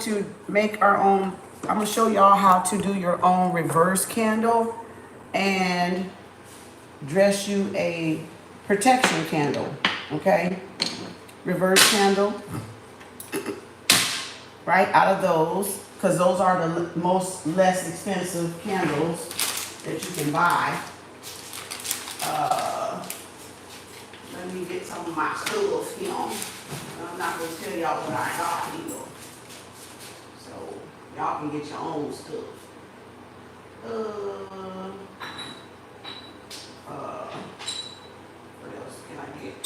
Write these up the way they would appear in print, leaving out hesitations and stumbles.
to make our own, I'm gonna show y'all how to do your own reverse candle and dress you a protection candle, okay? Reverse candle, right, out of those, because those are the most less expensive candles that you can buy. Let me get some of my stuff here. I'm not going to tell y'all what I got here. So y'all can get your own stuff. What else can I get?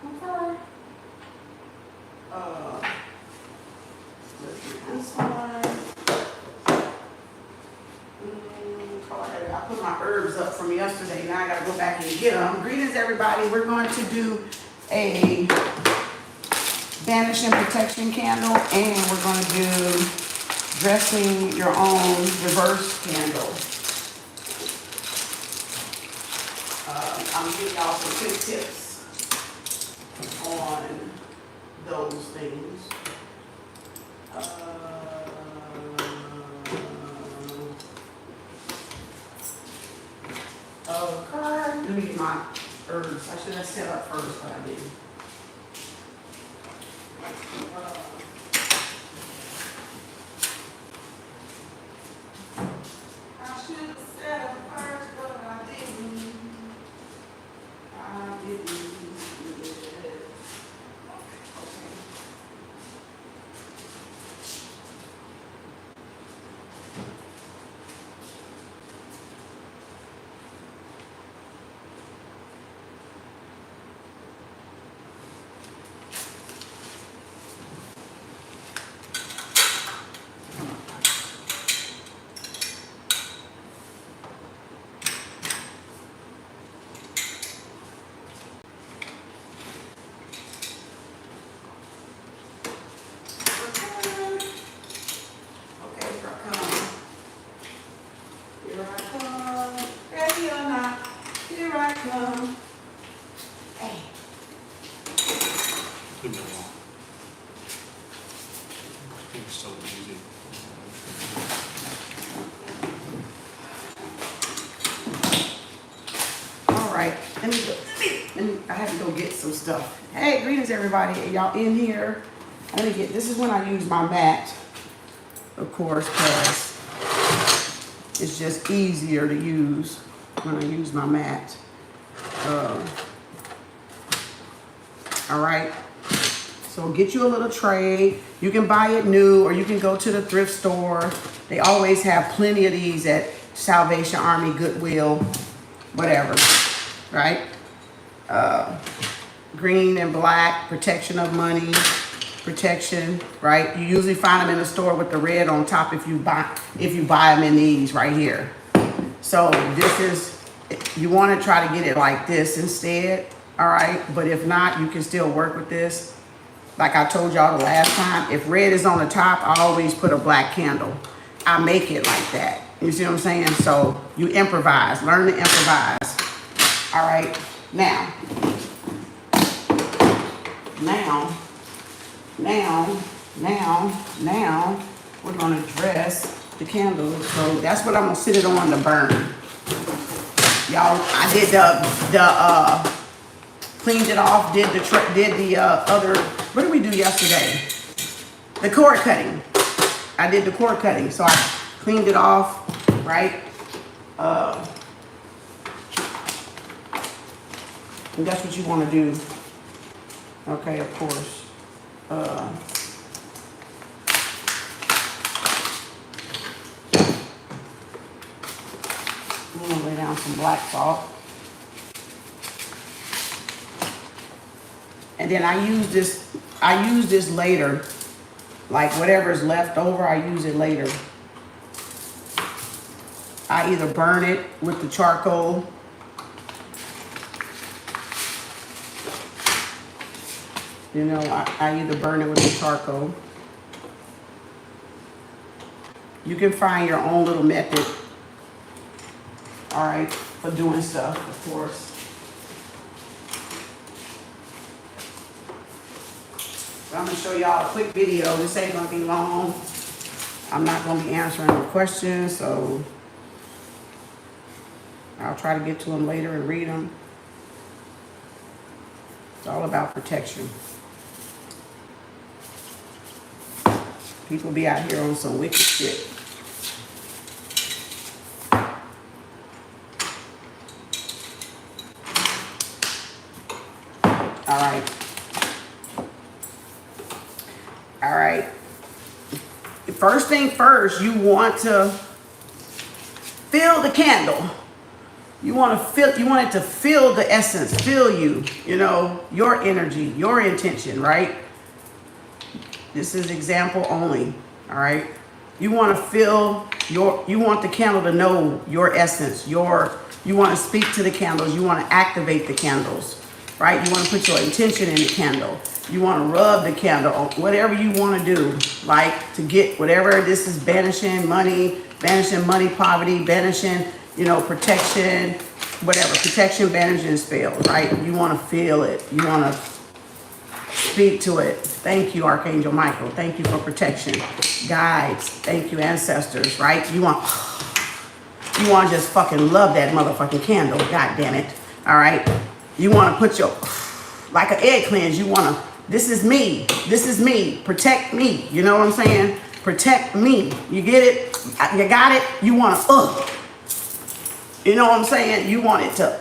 Okay. Let's get this one. I put my herbs up from yesterday. Now I gotta go back and get them. Greetings, everybody. We're going to do a Banish and Protection candle, and we're going to do dressing your own reverse candle. I'm giving y'all some quick tips on those things. Let me get my herbs. I should have set up first, but I didn't. I should have set up first, but I didn't. I didn't. Okay. So easy. All right, let me, I have to go get some stuff. Hey, greetings everybody. Y'all in here? Let me get, this is when I use my mat, of course, because it's just easier to use when I use my mat. All right, so get you a little tray. You can buy it new, or you can go to the thrift store. They always have plenty of these at Salvation Army, Goodwill, whatever, right? Green and black, protection of money, protection, right? You usually find them in the store with the red on top if you buy them in these right here. So this is, you want to try to get it like this instead, all right? But if not, you can still work with this. Like I told y'all the last time, if red is on the top, I always put a black candle. I make it like that. You see what I'm saying? So you improvise, learn to improvise. All right, now, we're gonna dress the candle. So that's what I'm gonna sit it on to burn. Y'all, I did the cleaned it off, did the other, what did we do yesterday? The cord cutting. I did the cord cutting, so I cleaned it off, right? And that's what you want to do. Okay, of course. I'm gonna lay down some black salt. And then I use this later. Like whatever is left over, I use it later. I either burn it with the charcoal. You know, I either burn it with the charcoal. You can find your own little method, all right, for doing stuff, of course. I'm gonna show y'all a quick video. This ain't gonna be long. I'm not gonna be answering the questions, so I'll try to get to them later and read them. It's all about protection. People be out here on some wicked shit. All right. All right. First thing first, you want to fill the candle. You want it to fill the essence, fill you, you know, your energy, your intention, right? This is example only, all right? You want to fill you want the candle to know your essence, you want to speak to the candles, you want to activate the candles, right? You want to put your intention in the candle. You want to rub the candle on whatever you want to do, like to get whatever this is, banishing money, poverty, banishing, you know, protection, whatever, protection, banishing spells, right? You want to feel it. You want to speak to it. Thank you, Archangel Michael. Thank you for protection. Guides. Thank you, ancestors, right? You want to just fucking love that motherfucking candle. God damn it. All right. You want to put your, like an egg cleanse. You want to, this is me. This is me. Protect me. You know what I'm saying? Protect me. You get it? You got it? You want to, you know what I'm saying? You want it to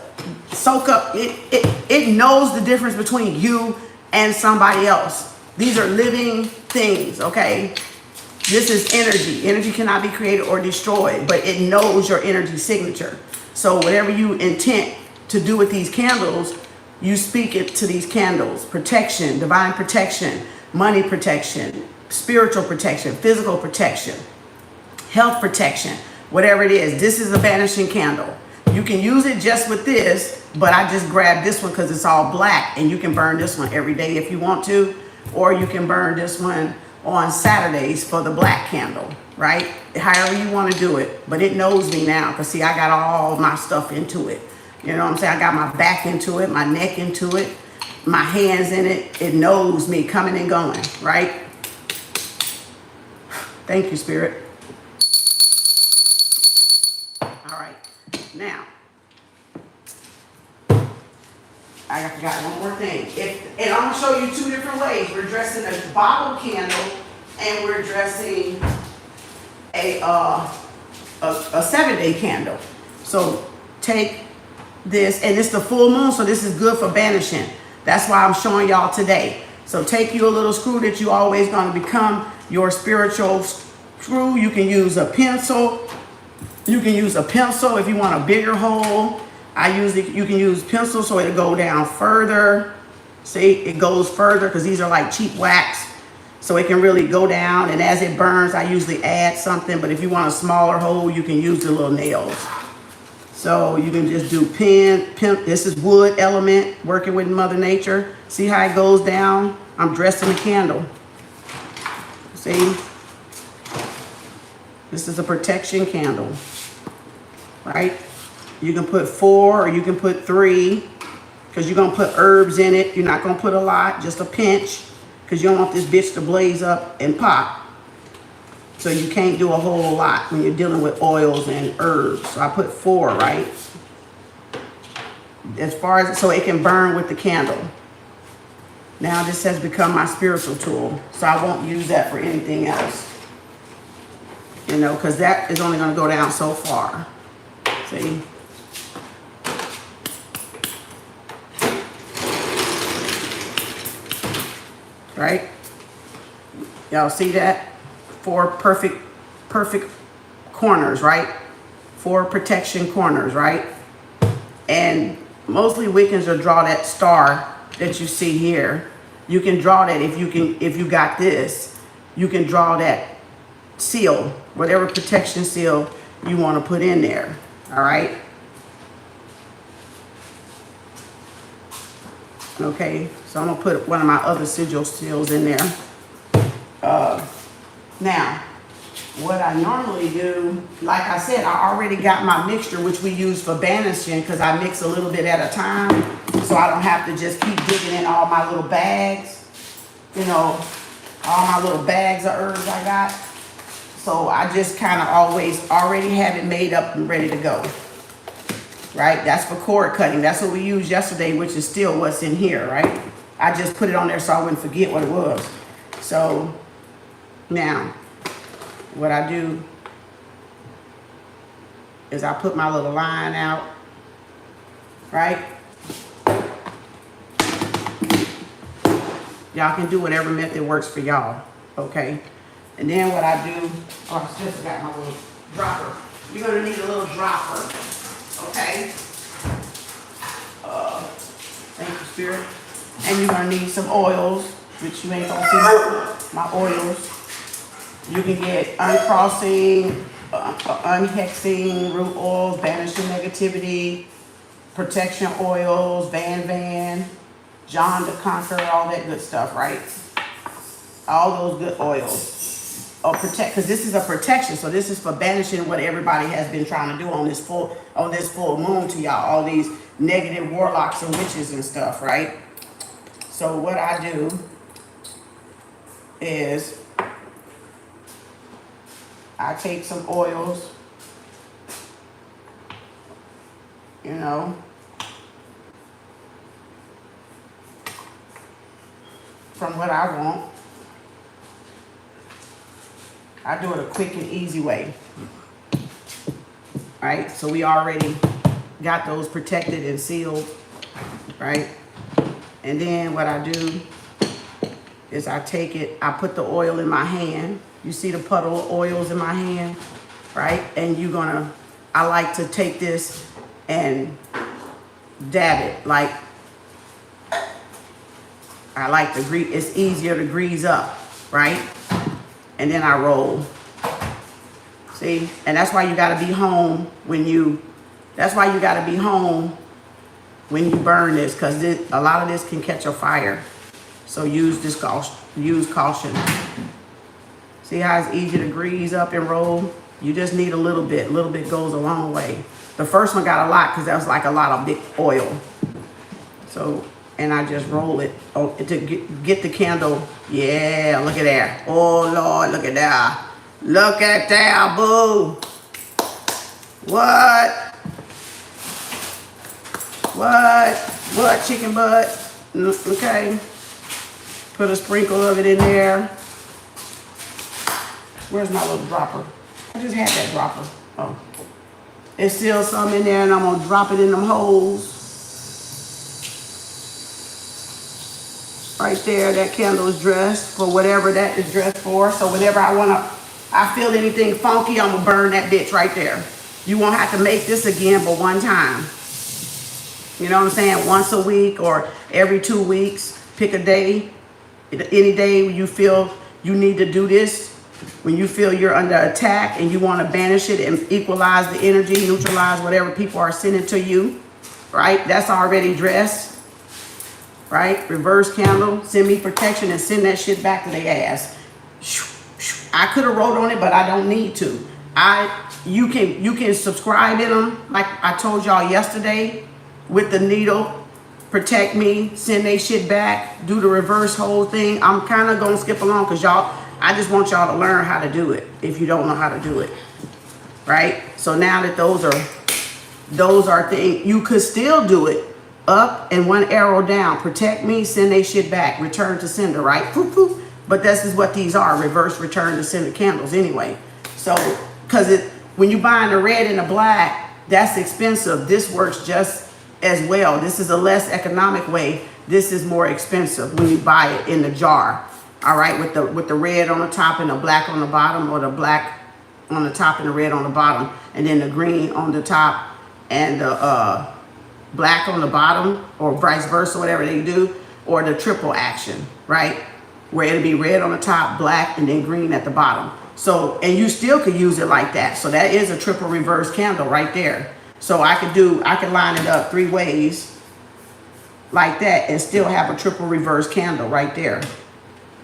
soak up. It knows the difference between you and somebody else. These are living things, okay? This is energy. Energy cannot be created or destroyed, but it knows your energy signature. So whatever you intend to do with these candles, you speak it to these candles. Protection, divine protection, money protection, spiritual protection, physical protection, health protection, whatever it is. This is a banishing candle. You can use it just with this, but I just grabbed this one because it's all black, and you can burn this one every day if you want to, or you can burn this one on Saturdays for the black candle, right? However you want to do it, but it knows me now because see, I got all my stuff into it. You know what I'm saying? I got my back into it, my neck into it, my hands in it. It knows me coming and going, right? Thank you, Spirit. All right, now, I forgot one more thing. And I'm gonna show you two different ways. We're dressing a bottle candle and we're dressing a 7-day candle. So take this, and it's the full moon, so this is good for banishing. That's why I'm showing y'all today. So take you a little screw that you always gonna become your spiritual screw. You can use a pencil. You can use a pencil if you want a bigger hole. You can use pencil so it'll go down further. See, it goes further because these are like cheap wax. So it can really go down, and as it burns, I usually add something. But if you want a smaller hole, you can use the little nails. So you can just do pin. This is wood element, working with Mother Nature. See how it goes down? I'm dressing a candle. See? This is a protection candle, right? You can put 4 or you can put 3 because you're going to put herbs in it. You're not going to put a lot, just a pinch, because you don't want this bitch to blaze up and pop. So you can't do a whole lot when you're dealing with oils and herbs. So I put 4, right? As far as, so it can burn with the candle. Now this has become my spiritual tool. So I won't use that for anything else. You know, because that is only going to go down so far. See? Right? Y'all see that? 4 perfect corners, right? 4 protection corners, right? And mostly Wiccans will draw that star that you see here. You can draw that if you got this. You can draw that seal, whatever protection seal you want to put in there. All right? Okay, so I'm gonna put one of my other sigil seals in there. Now, what I normally do, like I said, I already got my mixture, which we use for banishing, because I mix a little bit at a time, so I don't have to just keep digging in all my little bags you know, all my little bags of herbs I got. So I just kind of always already have it made up and ready to go. Right? That's for cord cutting. That's what we used yesterday, which is still what's in here, right? I just put it on there so I wouldn't forget what it was. So now, what I do is I put my little line out, right? Y'all can do whatever method works for y'all, okay? And then what I do, oh, I just got my little dropper. You're gonna need a little dropper, okay? Thank you, Spirit. And you're gonna need some oils, which you ain't gonna see my oils. You can get uncrossing, unhexing, root oils, banishing negativity, protection oils, Van, John the Conqueror, all that good stuff, right? All those good oils. Or protect, because this is a protection, so this is for banishing what everybody has been trying to do on this full moon to y'all, all these negative warlocks and witches and stuff, right? So what I do is I take some oils, you know, from what I want. I do it a quick and easy way, right? So we already got those protected and sealed, right? And then what I do is I take it, I put the oil in my hand. You see the puddle of oils in my hand, right? And I like to take this and dab it, like, I like to grease, it's easier to grease up, right? And then I roll. See? And that's why you gotta be home when you burn this, because a lot of this can catch a fire. So use caution. See how it's easy to grease up and roll? You just need a little bit. A little bit goes a long way. The first one got a lot because that was like a lot of big oil. So, and I just roll it to get the candle. Yeah, look at that. Oh, Lord, look at that. Look at that, boo. What, chicken butt? Okay. Put a sprinkle of it in there. Where's my little dropper? I just had that dropper. Oh. There's still some in there, and I'm gonna drop it in them holes. Right there, that candle is dressed for whatever that is dressed for. So whenever I feel anything funky, I'm gonna burn that bitch right there. You won't have to make this again but one time. You know what I'm saying? Once a week or every 2 weeks. Pick a day. Any day you feel you need to do this. When you feel you're under attack and you want to banish it and equalize the energy, neutralize whatever people are sending to you. Right? That's already dressed. Right? Reverse candle, send me protection and send that shit back to their ass. I could have wrote on it, but I don't need to. You can subscribe in them, like I told y'all yesterday, with the needle. Protect me, send they shit back, do the reverse whole thing. I'm kind of gonna skip along because I just want y'all to learn how to do it if you don't know how to do it. Right? So now that those are things, you could still do it. Up and one arrow down. Protect me, send they shit back. Return to sender, right? Poof, poof. But this is what these are. Reverse return to sender candles anyway. So, because when you buying the red and the black, that's expensive. This works just as well. This is a less economic way. This is more expensive when you buy it in the jar. All right, with the red on the top and the black on the bottom, or the black on the top and the red on the bottom, and then the green on the top and the black on the bottom, or vice versa, whatever they do, or the triple action, right? Where it'll be red on the top, black, and then green at the bottom. So, and you still could use it like that. So that is a triple reverse candle right there. So I could line it up 3 ways like that and still have a triple reverse candle right there.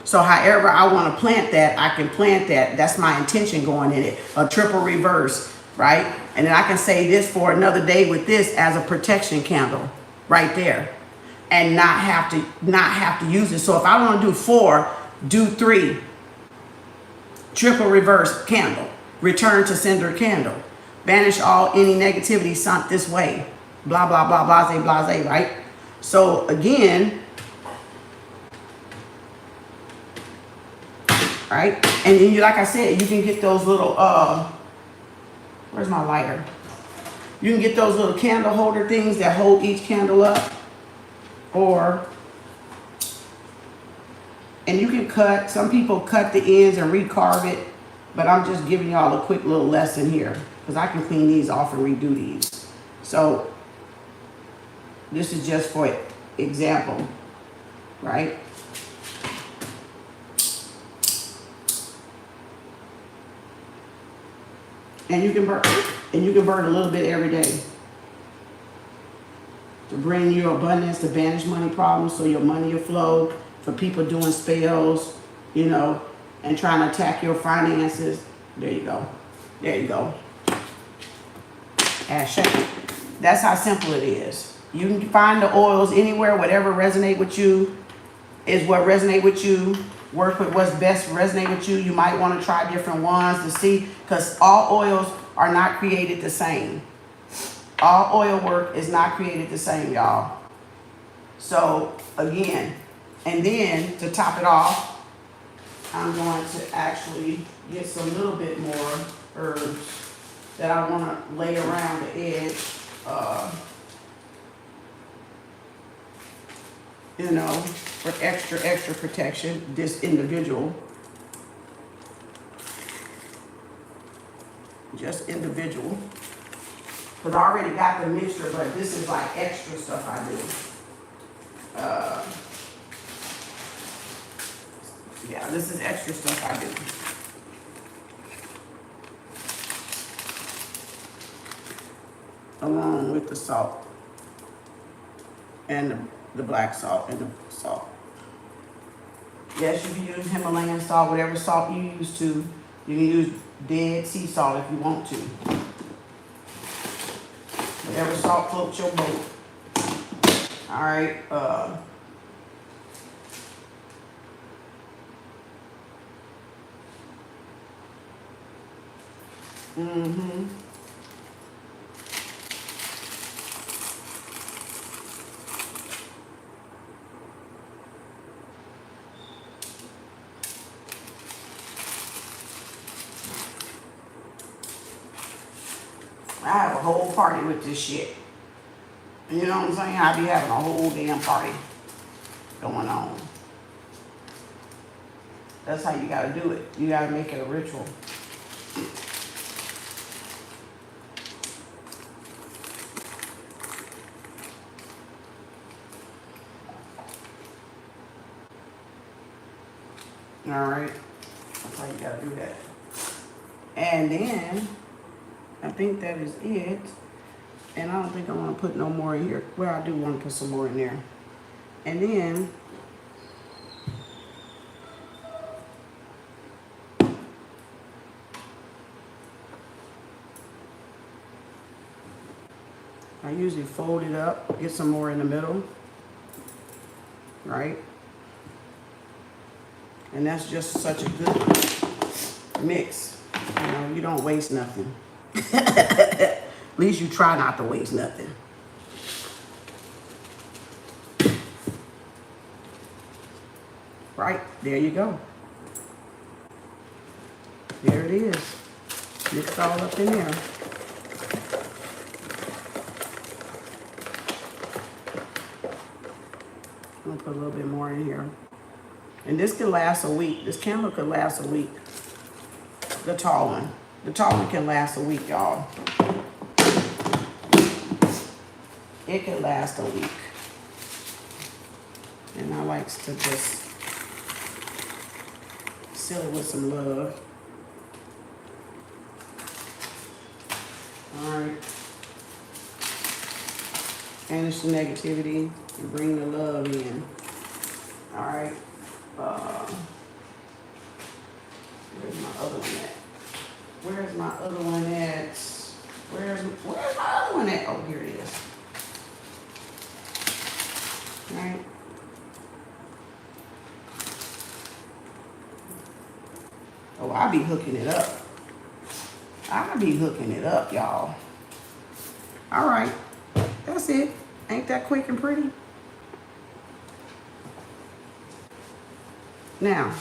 So however I want to plant that, I can plant that. That's my intention going in it, a triple reverse, right? And then I can say this for another day with this as a protection candle right there. and not have to use it. So if I want to do 4, do 3. Triple reverse candle. Return to sender candle. Banish all any negativity sent this way. Blah, blah, blah, blase, blase, right? So again, right? And then like I said, you can get those little, where's my lighter? You can get those little candle holder things that hold each candle up. And you can cut, some people cut the ends and recarve it, but I'm just giving y'all a quick little lesson here because I can clean these off and redo these. So this is just for example, right? And you can burn a little bit every day to bring you abundance, to banish money problems, so your money will flow. For people doing spells, you know, and trying to attack your finances. There you go. There you go. And shake it. That's how simple it is. You can find the oils anywhere, whatever resonate with you is what resonate with you. Work with what's best resonate with you. You might want to try different ones to see, because all oils are not created the same. All oil work is not created the same, y'all. So again, and then to top it off, I'm going to actually get some little bit more herbs that I want to lay around the edge, you know, for extra protection, this individual. Just individual. Because I already got the mixture, but this is like extra stuff I do. Yeah, this is extra stuff I do. Along with the salt. And the black salt and the salt. Yes, you can use Himalayan salt, whatever salt you use to. You can use dead sea salt if you want to. Whatever salt floats your boat. Alright, I have a whole party with this shit. You know what I'm saying? I be having a whole damn party going on. That's how you gotta do it. You gotta make it a ritual. All right, that's how you gotta do that. And then, I think that is it. And I don't think I wanna put no more in here. Well, I do wanna put some more in there. And then, I usually fold it up, get some more in the middle, right? And that's just such a good mix. You know, you don't waste nothing. At least you try not to waste nothing. Right, there you go. There it is. Mixed all up in there. I'm gonna put a little bit more in here. And this could last a week. This candle could last a week. The tall one. The tall one can last a week, y'all. It can last a week. And I like to just seal it with some love. Alright. Banish the negativity and bring the love in. Alright. Where's my other one at? Where's my other one at? Where's my other one at? Oh, here it is. right? Oh, I be hooking it up. I be hooking it up, y'all. All right, that's it. Ain't that quick and pretty? Now,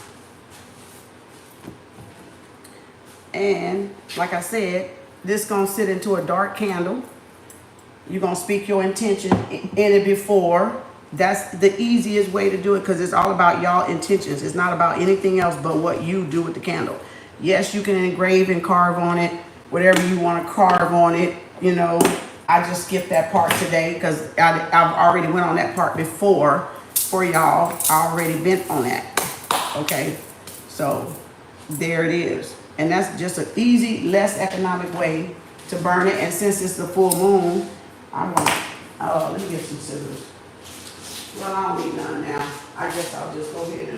and like I said, this gonna sit into a dark candle. You're gonna speak your intention in it before. That's the easiest way to do it because it's all about y'all intentions. It's not about anything else but what you do with the candle. Yes, you can engrave and carve on it, whatever you want to carve on it. You know, I just skipped that part today because I've already went on that part before for y'all. I already been on that. Okay, so there it is. And that's just an easy, less economic way to burn it. And since it's the full moon, I'm gonna, let me get some scissors. Well, I don't need none now. I guess I'll just go ahead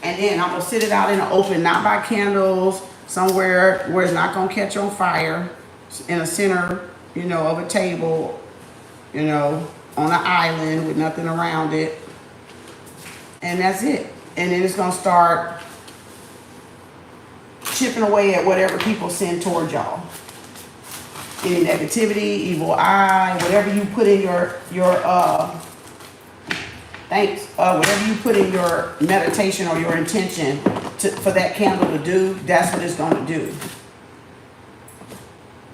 and then I'm gonna sit it out in the open, not by candles, somewhere where it's not gonna catch on fire, in a center, you know, of a table, you know, on an island with nothing around it. And that's it. And then it's gonna start chipping away at whatever people send toward y'all. Any negativity, evil eye, whatever you put in your thanks, whatever you put in your meditation or your intention for that candle to do, that's what it's gonna do.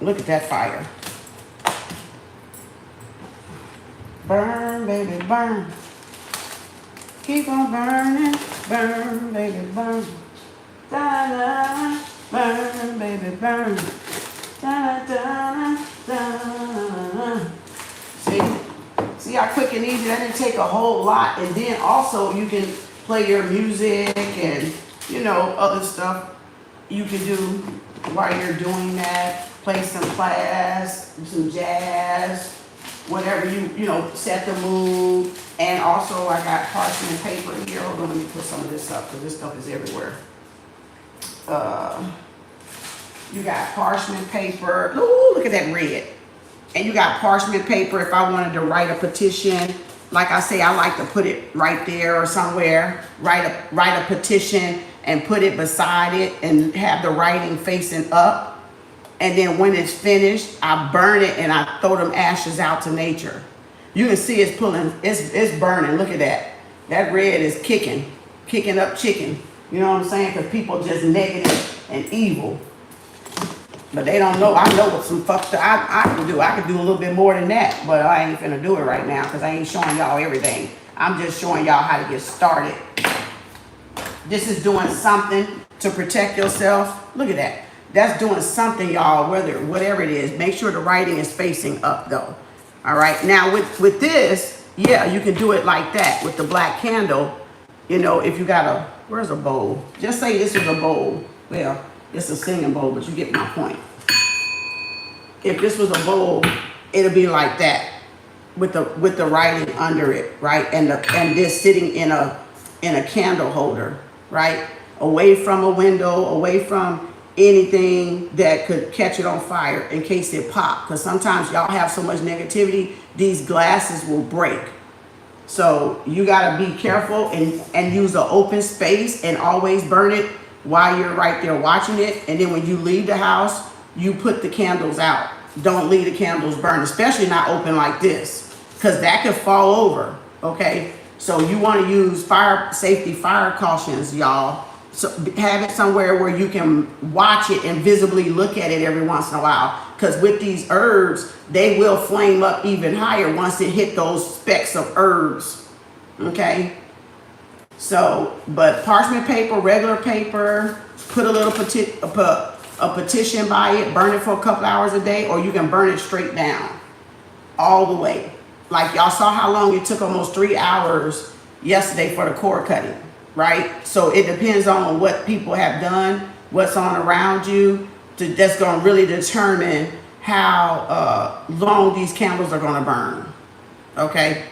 Look at that fire. Burn, baby, burn. Keep on burning, burn, baby, burn. Da-da, burn, baby, burn. Da-da, da-da. See how quick and easy? That didn't take a whole lot. And then also you can play your music and, you know, other stuff you can do while you're doing that. Play some class, some jazz, whatever you know, set the mood. And also I got parchment paper here. Hold on, let me put some of this up because this stuff is everywhere. You got parchment paper. Ooh, look at that red. And you got parchment paper if I wanted to write a petition. Like I say, I like to put it right there or somewhere. Write a petition and put it beside it and have the writing facing up. And then when it's finished, I burn it and I throw them ashes out to nature. You can see it's pulling, it's burning. Look at that. That red is kicking up chicken. You know what I'm saying? Because people just negative and evil. But they don't know. I know what some fuck stuff I can do. I can do a little bit more than that. But I ain't finna do it right now because I ain't showing y'all everything. I'm just showing y'all how to get started. This is doing something to protect yourself. Look at that. That's doing something, y'all, whatever it is. Make sure the writing is facing up, though. All right. Now, with this, yeah, you can do it like that with the black candle. You know, if you got where's a bowl? Just say this is a bowl. Well, it's a singing bowl, but you get my point. If this was a bowl, it'll be like that with the writing under it, right? And this sitting in a candle holder, right? Away from a window, away from anything that could catch it on fire in case it popped. Because sometimes y'all have so much negativity, these glasses will break. So you gotta be careful and use an open space and always burn it while you're right there watching it. And then when you leave the house, you put the candles out. Don't leave the candles burn, especially not open like this, because that could fall over, okay? So you want to use fire safety, fire cautions, y'all. So have it somewhere where you can watch it and visibly look at it every once in a while. Because with these herbs, they will flame up even higher once it hit those specks of herbs, okay? So, but parchment paper, regular paper, put a little a petition by it, burn it for a couple hours a day, or you can burn it straight down, all the way. Like y'all saw how long it took, almost 3 hours yesterday for the cord cutting, right? So it depends on what people have done, what's on around you, that's gonna really determine how long these candles are gonna burn, okay?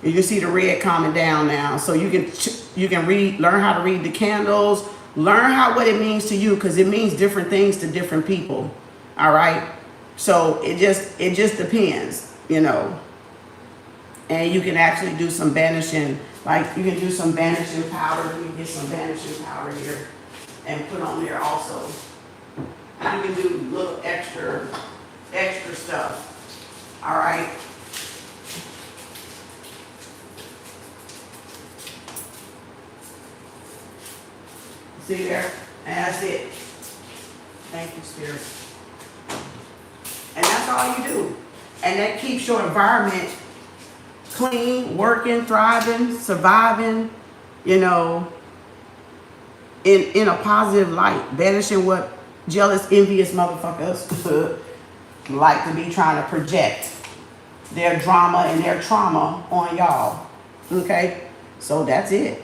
You can see the red calming down now. So you can learn how to read the candles, learn what it means to you, because it means different things to different people. All right. So it just depends, you know. And you can actually do some banishing, like you can do some banishing powder. You can get some banishing powder here and put on there also. You can do little extra stuff. All right. See there? And that's it. Thank you, Spirit. And that's all you do. And that keeps your environment clean, working, thriving, surviving, you know, in a positive light. Banishing what jealous, envious motherfuckers like to be trying to project their drama and their trauma on y'all. Okay? So that's it.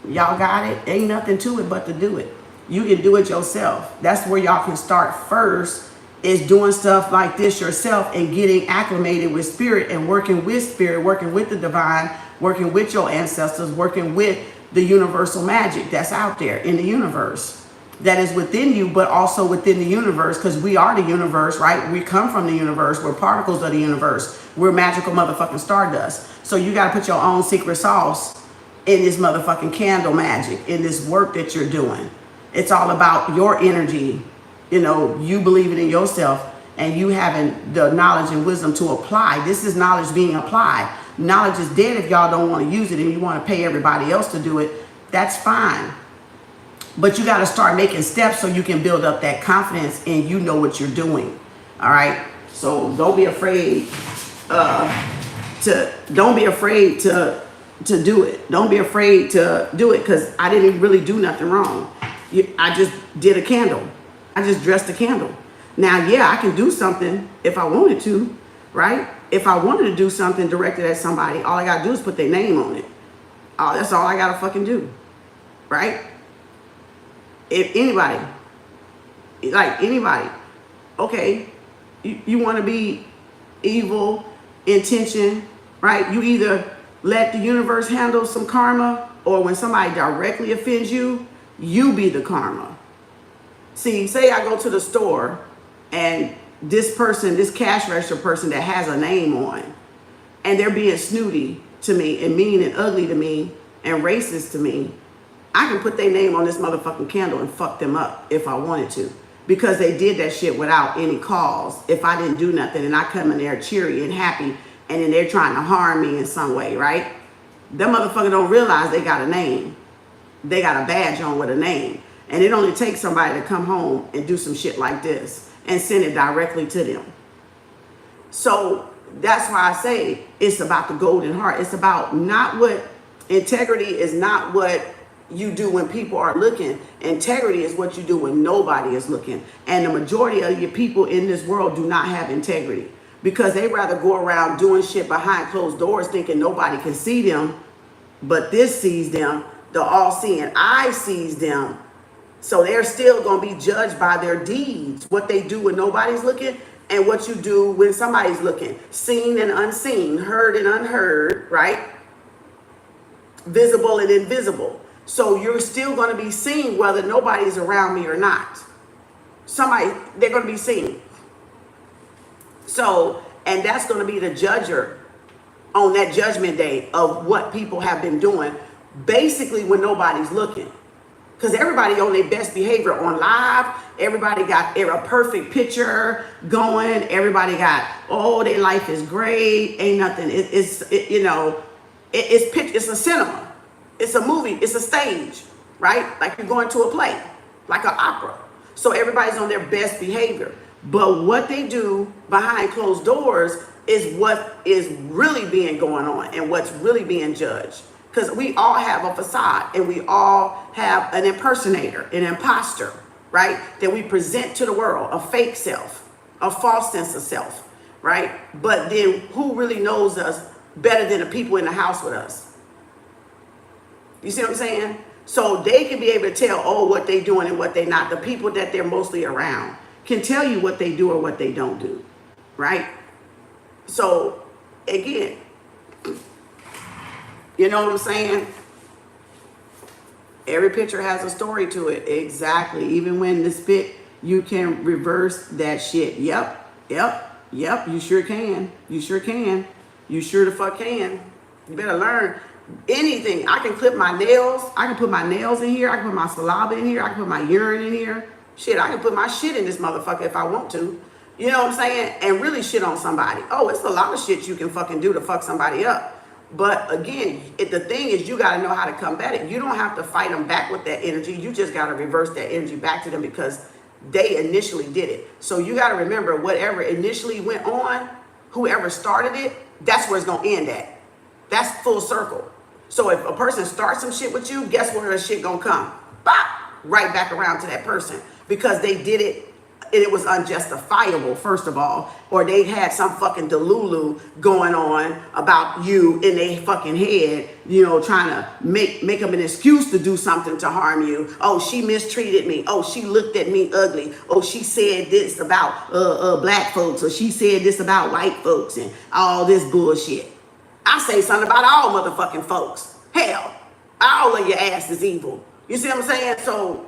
Y'all got it? Ain't nothing to it but to do it. You can do it yourself. That's where y'all can start first, is doing stuff like this yourself and getting acclimated with spirit and working with spirit, working with the divine, working with your ancestors, working with the universal magic that's out there in the universe, that is within you, but also within the universe, because we are the universe, right? We come from the universe. We're particles of the universe. We're magical motherfucking stardust. So you got to put your own secret sauce in this motherfucking candle magic, in this work that you're doing. It's all about your energy, you know, you believing in yourself and you having the knowledge and wisdom to apply. This is knowledge being applied. Knowledge is dead if y'all don't want to use it and you want to pay everybody else to do it. That's fine. But you got to start making steps so you can build up that confidence and you know what you're doing. All right. So don't be afraid to do it. Don't be afraid to do it, because I didn't really do nothing wrong. I just did a candle. I just dressed a candle. Now, yeah, I can do something if I wanted to, right? If I wanted to do something directed at somebody, all I got to do is put their name on it. Oh, that's all I got to fucking do, right? If anybody, okay, you want to be evil intention, right? You either let the universe handle some karma, or when somebody directly offends you, you be the karma. See, say I go to the store and this person, this cash register person that has a name on, and they're being snooty to me and mean and ugly to me and racist to me, I can put their name on this motherfucking candle and fuck them up if I wanted to, because they did that shit without any cause. If I didn't do nothing and I come in there cheery and happy, and then they're trying to harm me in some way, right? That motherfucker don't realize they got a name. They got a badge on with a name. And it only takes somebody to come home and do some shit like this and send it directly to them. So that's why I say it's about the golden heart. It's about not what, integrity is not what you do when people are looking. Integrity is what you do when nobody is looking. And the majority of your people in this world do not have integrity, because they rather go around doing shit behind closed doors thinking nobody can see them, but this sees them. The all-seeing eye sees them. So they're still going to be judged by their deeds, what they do when nobody's looking and what you do when somebody's looking. Seen and unseen, heard and unheard, right? Visible and invisible. So you're still going to be seen whether nobody's around me or not. They're going to be seen. So, and that's going to be the judger on that judgment day of what people have been doing, basically when nobody's looking. Because everybody on their best behavior on live, everybody got a perfect picture going. Everybody got, oh, their life is great. Ain't nothing. It's a cinema. It's a movie. It's a stage, right? Like you're going to a play, like an opera. So everybody's on their best behavior. But what they do behind closed doors is what is really being going on and what's really being judged. Because we all have a facade and we all have an impersonator, an imposter, right? That we present to the world, a fake self, a false sense of self, right? But then who really knows us better than the people in the house with us? You see what I'm saying? So they can be able to tell, oh, what they doing and what they not. The people that they're mostly around can tell you what they do or what they don't do, right? So again, you know what I'm saying? Every picture has a story to it. Exactly. Even when the spit, you can reverse that shit. Yep. You sure can. You sure can. You sure the fuck can. You better learn anything. I can clip my nails. I can put my nails in here. I can put my saliva in here. I can put my urine in here. Shit, I can put my shit in this motherfucker if I want to. You know what I'm saying? And really shit on somebody. Oh, it's a lot of shit you can fucking do to fuck somebody up. But again, the thing is, you got to know how to combat it. You don't have to fight them back with that energy. You just got to reverse that energy back to them because they initially did it. So you got to remember, whatever initially went on, whoever started it, that's where it's going to end at. That's full circle. So if a person starts some shit with you, guess where the shit going to come? Bop! Right back around to that person because they did it. And it was unjustifiable, first of all, or they had some fucking delulu going on about you in their fucking head, you know, trying to make them an excuse to do something to harm you. Oh, she mistreated me. Oh, she looked at me ugly. Oh, she said this about black folks, or she said this about white folks, and all this bullshit. I say something about all motherfucking folks. Hell, all of your ass is evil. You see what I'm saying? So,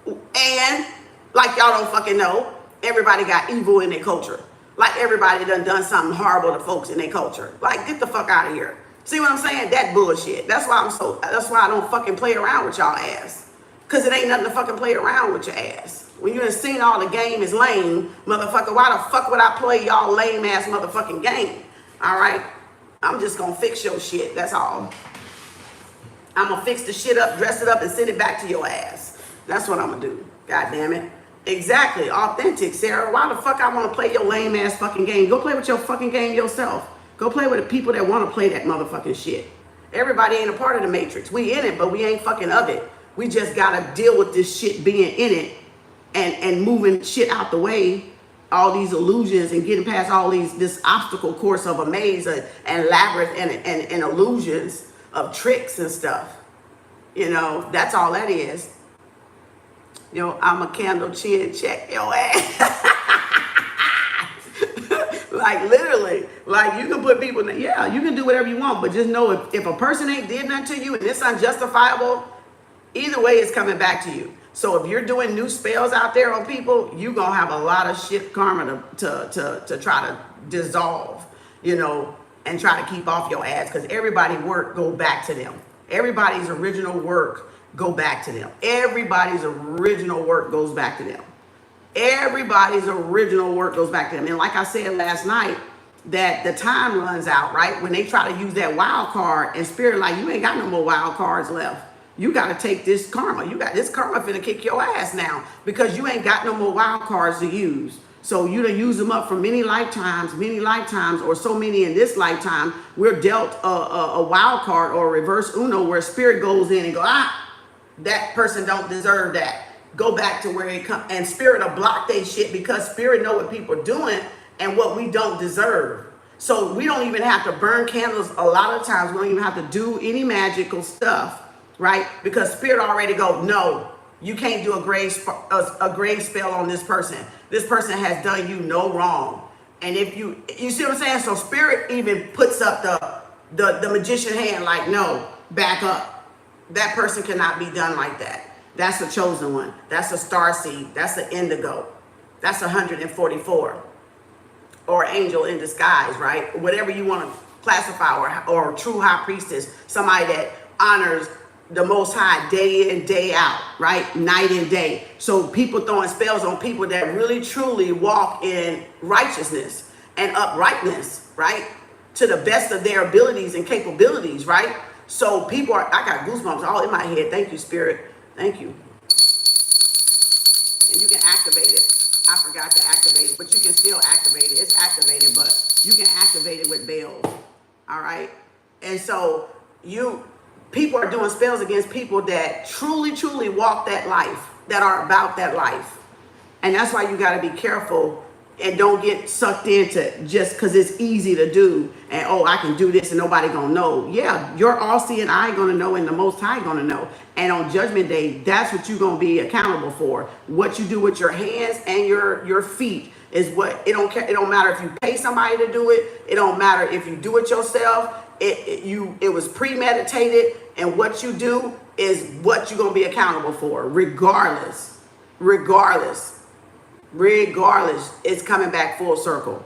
and like y'all don't fucking know, everybody got evil in their culture. Like everybody done something horrible to folks in their culture. Like, get the fuck out of here. See what I'm saying? That bullshit. That's why I don't fucking play around with y'all ass. Cause it ain't nothing to fucking play around with your ass. When you done seen all the game is lame, motherfucker, why the fuck would I play y'all lame ass motherfucking game? All right? I'm just gonna fix your shit, that's all. I'm gonna fix the shit up, dress it up, and send it back to your ass. That's what I'm gonna do. God damn it. Exactly. Authentic, Sarah. Why the fuck I want to play your lame ass fucking game? Go play with your fucking game yourself. Go play with the people that want to play that motherfucking shit. Everybody ain't a part of the matrix. We in it, but we ain't fucking of it. We just gotta deal with this shit being in it and moving shit out the way. All these illusions and getting past all this obstacle course of a maze and labyrinth and illusions of tricks and stuff. You know, that's all that is. Yo, I'm a candle chin check your ass. Like literally, like you can put people in, yeah, you can do whatever you want, but just know if a person ain't did nothing to you and it's unjustifiable, either way it's coming back to you. So if you're doing new spells out there on people, you gonna have a lot of shit karma to try to dissolve, you know, and try to keep off your ass because everybody's work go back to them. Everybody's original work go back to them. Everybody's original work goes back to them. Everybody's original work goes back to them. And like I said last night, that the time runs out, right? When they try to use that wild card and spirit, like you ain't got no more wild cards left. You got to take this karma. You got this karma finna kick your ass now because you ain't got no more wild cards to use. So you done use them up for many lifetimes, or so many in this lifetime. We're dealt a wild card or a reverse Uno where spirit goes in and go, that person don't deserve that. Go back to where it comes. And spirit will block they shit because spirit know what people are doing and what we don't deserve. So we don't even have to burn candles a lot of times. We don't even have to do any magical stuff, right? Because spirit already go, no, you can't do a grave spell on this person. This person has done you no wrong. And if you see what I'm saying? So spirit even puts up the magician hand like, no, back up. That person cannot be done like that. That's a chosen one. That's a starseed. That's an indigo. That's 144. Or angel in disguise, right? Whatever you want to classify, or true high priestess, somebody that honors the Most High day in, day out, right? Night and day. So people throwing spells on people that really truly walk in righteousness and uprightness, right? To the best of their abilities and capabilities, right? So people are, I got goosebumps all in my head. Thank you, Spirit. Thank you. And you can activate it. I forgot to activate it, but you can still activate it. It's activated, but you can activate it with bells. All right. And so people are doing spells against people that truly, truly walk that life, that are about that life. And that's why you got to be careful and don't get sucked into just because it's easy to do. And, oh, I can do this and nobody going to know. Yeah, your all-seeing eye going to know and the Most High going to know. And on Judgment Day, that's what you're going to be accountable for. What you do with your hands and your feet is what, it don't matter if you pay somebody to do it. It don't matter if you do it yourself. It was premeditated, and what you do is what you're going to be accountable for, regardless, it's coming back full circle.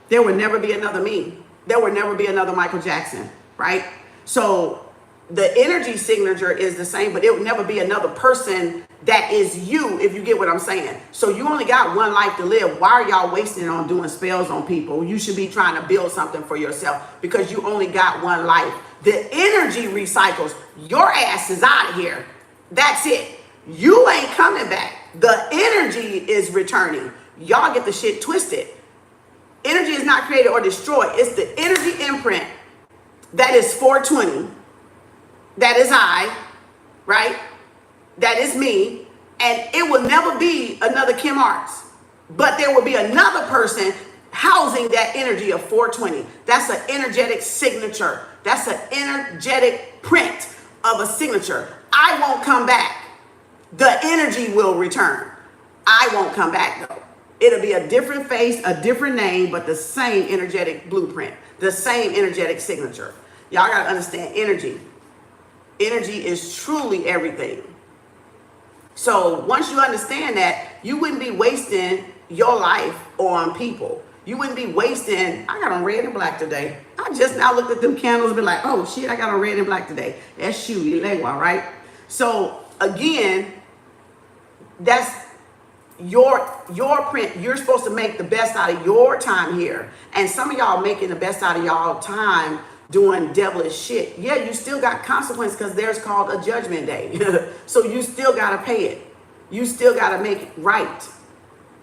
There will never be another me. there will never be another Michael Jackson, right? So the energy signature is the same, but it will never be another person that is you, if you get what I'm saying. So you only got one life to live. Why are y'all wasting it on doing spells on people? You should be trying to build something for yourself because you only got one life. The energy recycles. Your ass is out of here. That's it. You ain't coming back. The energy is returning. Y'all get the shit twisted. Energy is not created or destroyed. It's the energy imprint that is 420. That is I, right? That is me. And it will never be another Kem Arts. But there will be another person housing that energy of 420. That's an energetic signature. That's an energetic print of a signature. I won't come back. The energy will return. I won't come back though. It'll be a different face, a different name, but the same energetic blueprint, the same energetic signature. Y'all gotta understand energy. Energy is truly everything. So once you understand that, you wouldn't be wasting your life on people. You wouldn't be wasting, I got on red and black today. I just now looked at them candles and be like, oh shit, I got on red and black today. That's you, right? So again, that's your print. You're supposed to make the best out of your time here. And some of y'all making the best out of y'all time doing devilish shit. Yeah, you still got consequence because there's called a judgment day. So you still got to pay it. You still got to make it right.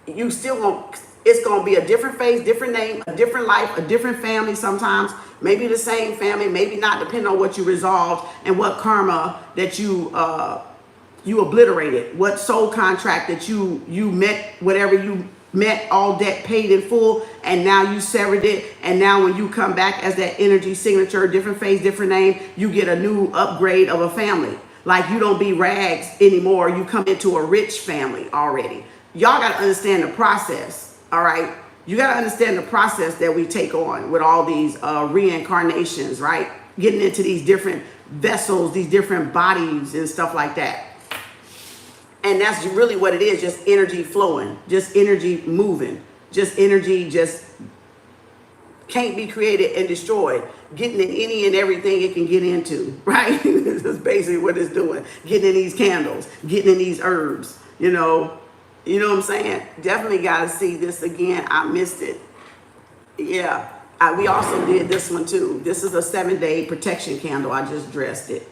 You still won't, it's going to be a different face, different name, a different life, a different family sometimes, maybe the same family, maybe not, depending on what you resolved and what karma that you obliterated, what soul contract that you met, whatever you met, all debt paid in full, and now you severed it. And now when you come back as that energy signature, different face, different name, you get a new upgrade of a family. Like you don't be rags anymore. You come into a rich family already. Y'all got to understand the process. All right. You got to understand the process that we take on with all these reincarnations, right? Getting into these different vessels, these different bodies and stuff like that. And that's really what it is, just energy flowing, just energy moving, just energy just can't be created and destroyed, getting in any and everything it can get into, right? That's basically what it's doing, getting in these candles, getting in these herbs, you know what I'm saying? Definitely got to see this again. I missed it. Yeah, we also did this one too. This is a 7-day protection candle. I just dressed it.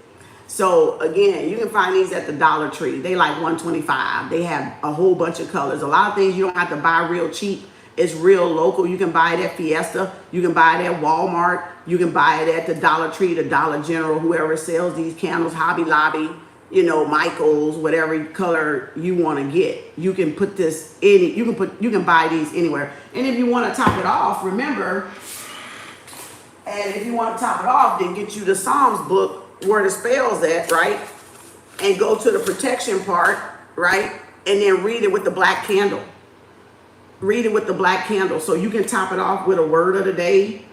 So again, you can find these at the Dollar Tree. They like $125. They have a whole bunch of colors. A lot of things you don't have to buy real cheap. It's real local. You can buy it at Fiesta. You can buy it at Walmart. You can buy it at the Dollar Tree, the Dollar General, whoever sells these candles, Hobby Lobby, you know, Michael's, whatever color you want to get. You can put this in. You can buy these anywhere. And if you want to top it off, remember. And if you want to top it off, then get you the Psalms book where the spell's at, right? And go to the protection part, right? And then read it with the black candle. Read it with the black candle. So you can top it off with a word of the day.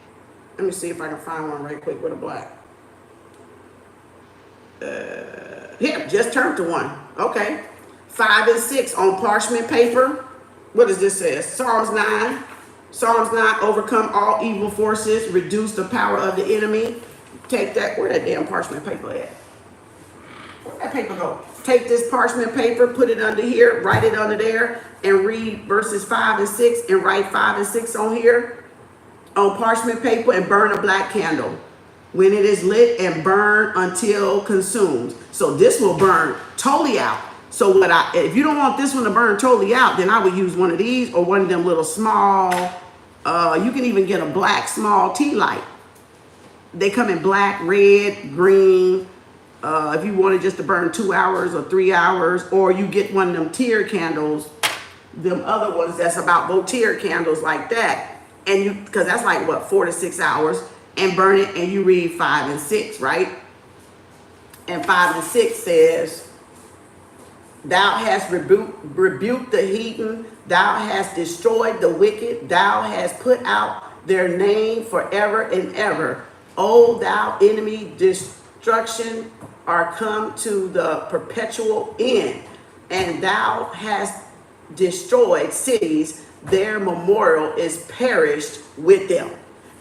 Let me see if I can find one right quick with a black. Here, just turn to one. Okay. 5 and 6 on parchment paper. What does this say? Psalms 9. Psalms 9, overcome all evil forces, reduce the power of the enemy. Take that, where that damn parchment paper at? Where'd that paper go? Take this parchment paper, put it under here, write it under there, and read verses 5 and 6, and write 5 and 6 on here, on parchment paper, and burn a black candle. When it is lit, and burn until consumed. So this will burn totally out. So if you don't want this one to burn totally out, then I would use one of these or one of them little small, you can even get a black small tea light. They come in black, red, green. If you wanted just to burn 2 hours or 3 hours, or you get one of them tier candles, them other ones that's about Votier candles like that. And you, because that's like what, 4 to 6 hours, and burn it, and you read 5 and 6, right? And 5 and 6 says, thou hast rebuked the heathen, thou hast destroyed the wicked, thou hast put out their name forever and ever. O thou enemy, destruction are come to the perpetual end, and thou hast destroyed cities, their memorial is perished with them.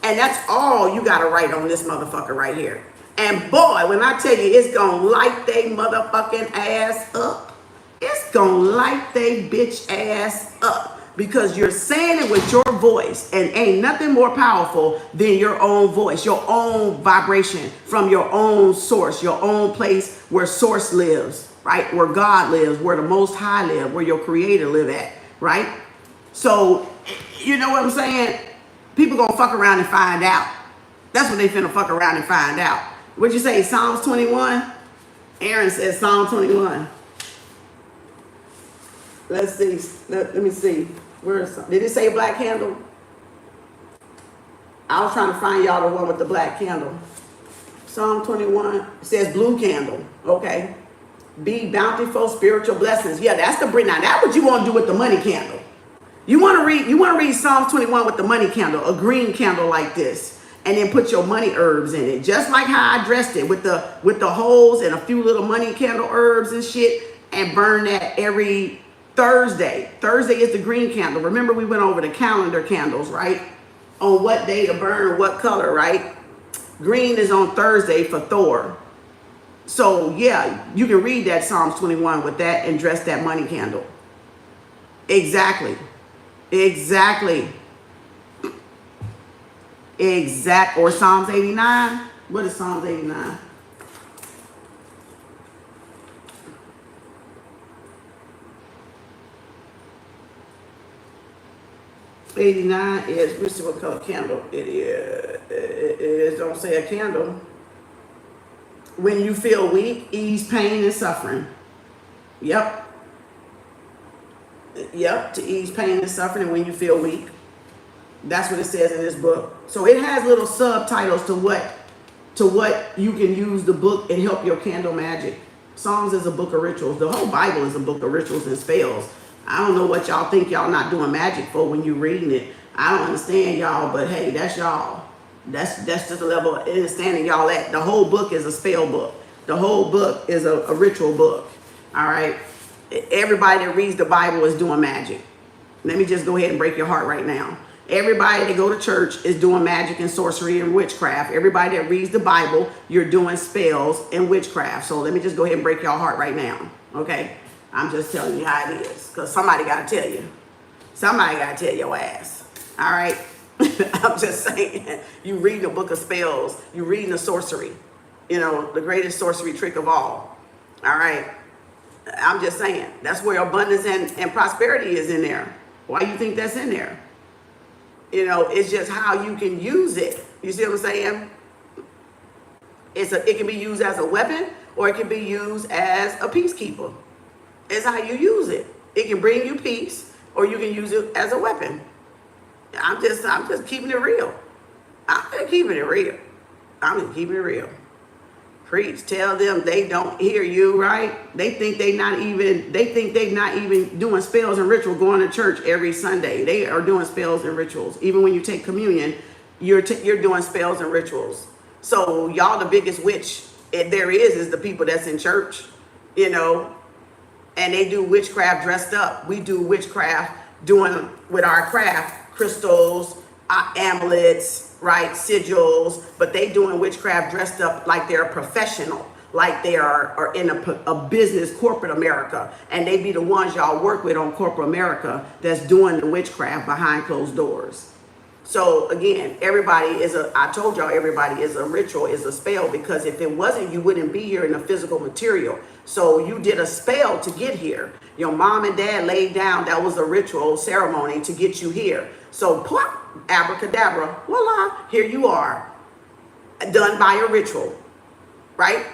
And that's all you gotta write on this motherfucker right here. And boy, when I tell you it's gonna light they motherfucking ass up, it's gonna light they bitch ass up. Because you're saying it with your voice, and ain't nothing more powerful than your own voice, your own vibration from your own source, your own place where source lives, right? Where God lives, where the Most High lives, where your creator live at, right? So, you know what I'm saying? People gonna fuck around and find out. That's what they finna fuck around and find out. What'd you say, Psalms 21? Aaron says Psalm 21. Let's see. Let me see. Where is did it say black candle? I was trying to find y'all the one with the black candle. Psalm 21. It says blue candle. Okay. Be bountiful spiritual blessings. Yeah, that's the bring. Now that's what you want to do with the money candle. You want to read Psalms 21 with the money candle, a green candle like this, and then put your money herbs in it, just like how I dressed it with the holes and a few little money candle herbs and shit, and burn that every Thursday. Thursday is the green candle. Remember, we went over the calendar candles, right? On what day to burn, what color, right? Green is on Thursday for Thor. So yeah, you can read that Psalms 21 with that and dress that money candle. Exactly. Or Psalms 89. What is Psalms 89? '89 is, let's see what color candle it is. It is, don't say a candle. When you feel weak, ease pain and suffering. Yep, to ease pain and suffering when you feel weak. That's what it says in this book. So it has little subtitles to what you can use the book and help your candle magic. Psalms is a book of rituals. The whole Bible is a book of rituals and spells. I don't know what y'all think y'all not doing magic for when you reading it. I don't understand y'all, but hey, that's y'all. That's just the level of understanding y'all at. The whole book is a spell book. The whole book is a ritual book. All right. Everybody that reads the Bible is doing magic. Let me just go ahead and break your heart right now. Everybody that go to church is doing magic and sorcery and witchcraft. Everybody that reads the Bible, you're doing spells and witchcraft. So let me just go ahead and break your heart right now. Okay. I'm just telling you how it is, because somebody got to tell you. Somebody got to tell your ass. All right? I'm just saying. You reading a book of spells. You reading the sorcery. You know, the greatest sorcery trick of all. All right? I'm just saying. That's where abundance and prosperity is in there. Why you think that's in there? You know, it's just how you can use it. You see what I'm saying? It can be used as a weapon, or it can be used as a peacekeeper. It's how you use it. It can bring you peace, or you can use it as a weapon. I'm just keeping it real. I'm just keeping it real. Preach. Tell them they don't hear you, right? They think they not even doing spells and rituals, going to church every Sunday. They are doing spells and rituals. Even when you take communion, you're doing spells and rituals. So y'all, the biggest witch there is the people that's in church, you know. And they do witchcraft dressed up. We do witchcraft doing with our craft, crystals, amulets, right, sigils, but they doing witchcraft dressed up like they're a professional, like they are in a business, corporate America. And they be the ones y'all work with on corporate America that's doing the witchcraft behind closed doors. So again, I told y'all everybody is a ritual, is a spell, because if it wasn't, you wouldn't be here in the physical material. So you did a spell to get here. Your mom and dad laid down, that was a ritual ceremony to get you here. So plop, abracadabra, voila, here you are, done by a ritual, right?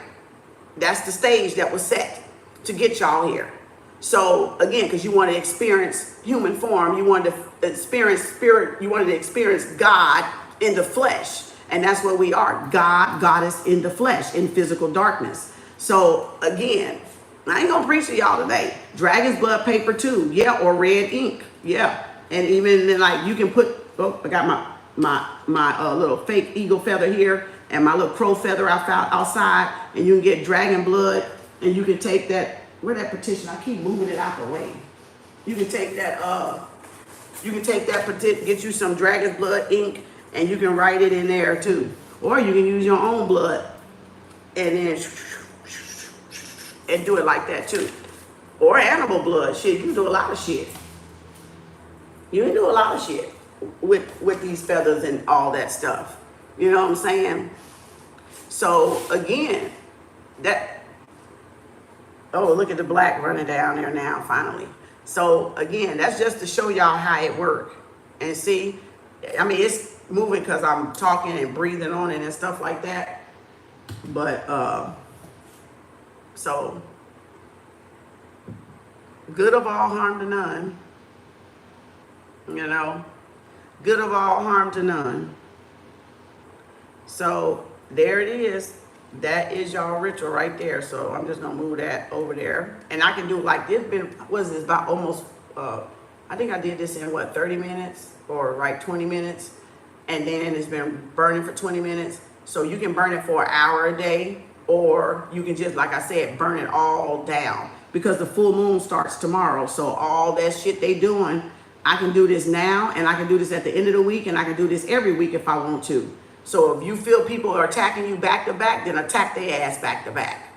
That's the stage that was set to get y'all here. So again, because you want to experience human form, you wanted to experience spirit, you wanted to experience God in the flesh. And that's what we are, God, goddess in the flesh, in physical darkness. So again, I ain't gonna preach to y'all today. Dragon's blood paper too, yeah, or red ink, yeah. And even like you can put, oh, I got my little fake eagle feather here and my little crow feather I found outside, and you can get dragon blood, and you can take that, where that petition, I keep moving it out the way. You can take that, get you some dragon's blood ink And you can write it in there too. Or you can use your own blood and then and do it like that too. Or animal blood. Shit, you can do a lot of shit. You can do a lot of shit with these feathers and all that stuff. You know what I'm saying? So again, oh, look at the black running down there now, finally. So again, that's just to show y'all how it works. And see, I mean, it's moving because I'm talking and breathing on it and stuff like that. But, so, good of all, harm to none. You know, good of all, harm to none. So, there it is. That is y'all ritual right there. So I'm just gonna move that over there. And I can do like this been, what is this, about almost, I think I did this in what, 30 minutes or like 20 minutes. And then it's been burning for 20 minutes. So you can burn it for an hour a day, or you can just, like I said, burn it all down, because the full moon starts tomorrow. So all that shit they doing, I can do this now, and I can do this at the end of the week, and I can do this every week if I want to. So if you feel people are attacking you back to back, then attack their ass back to back.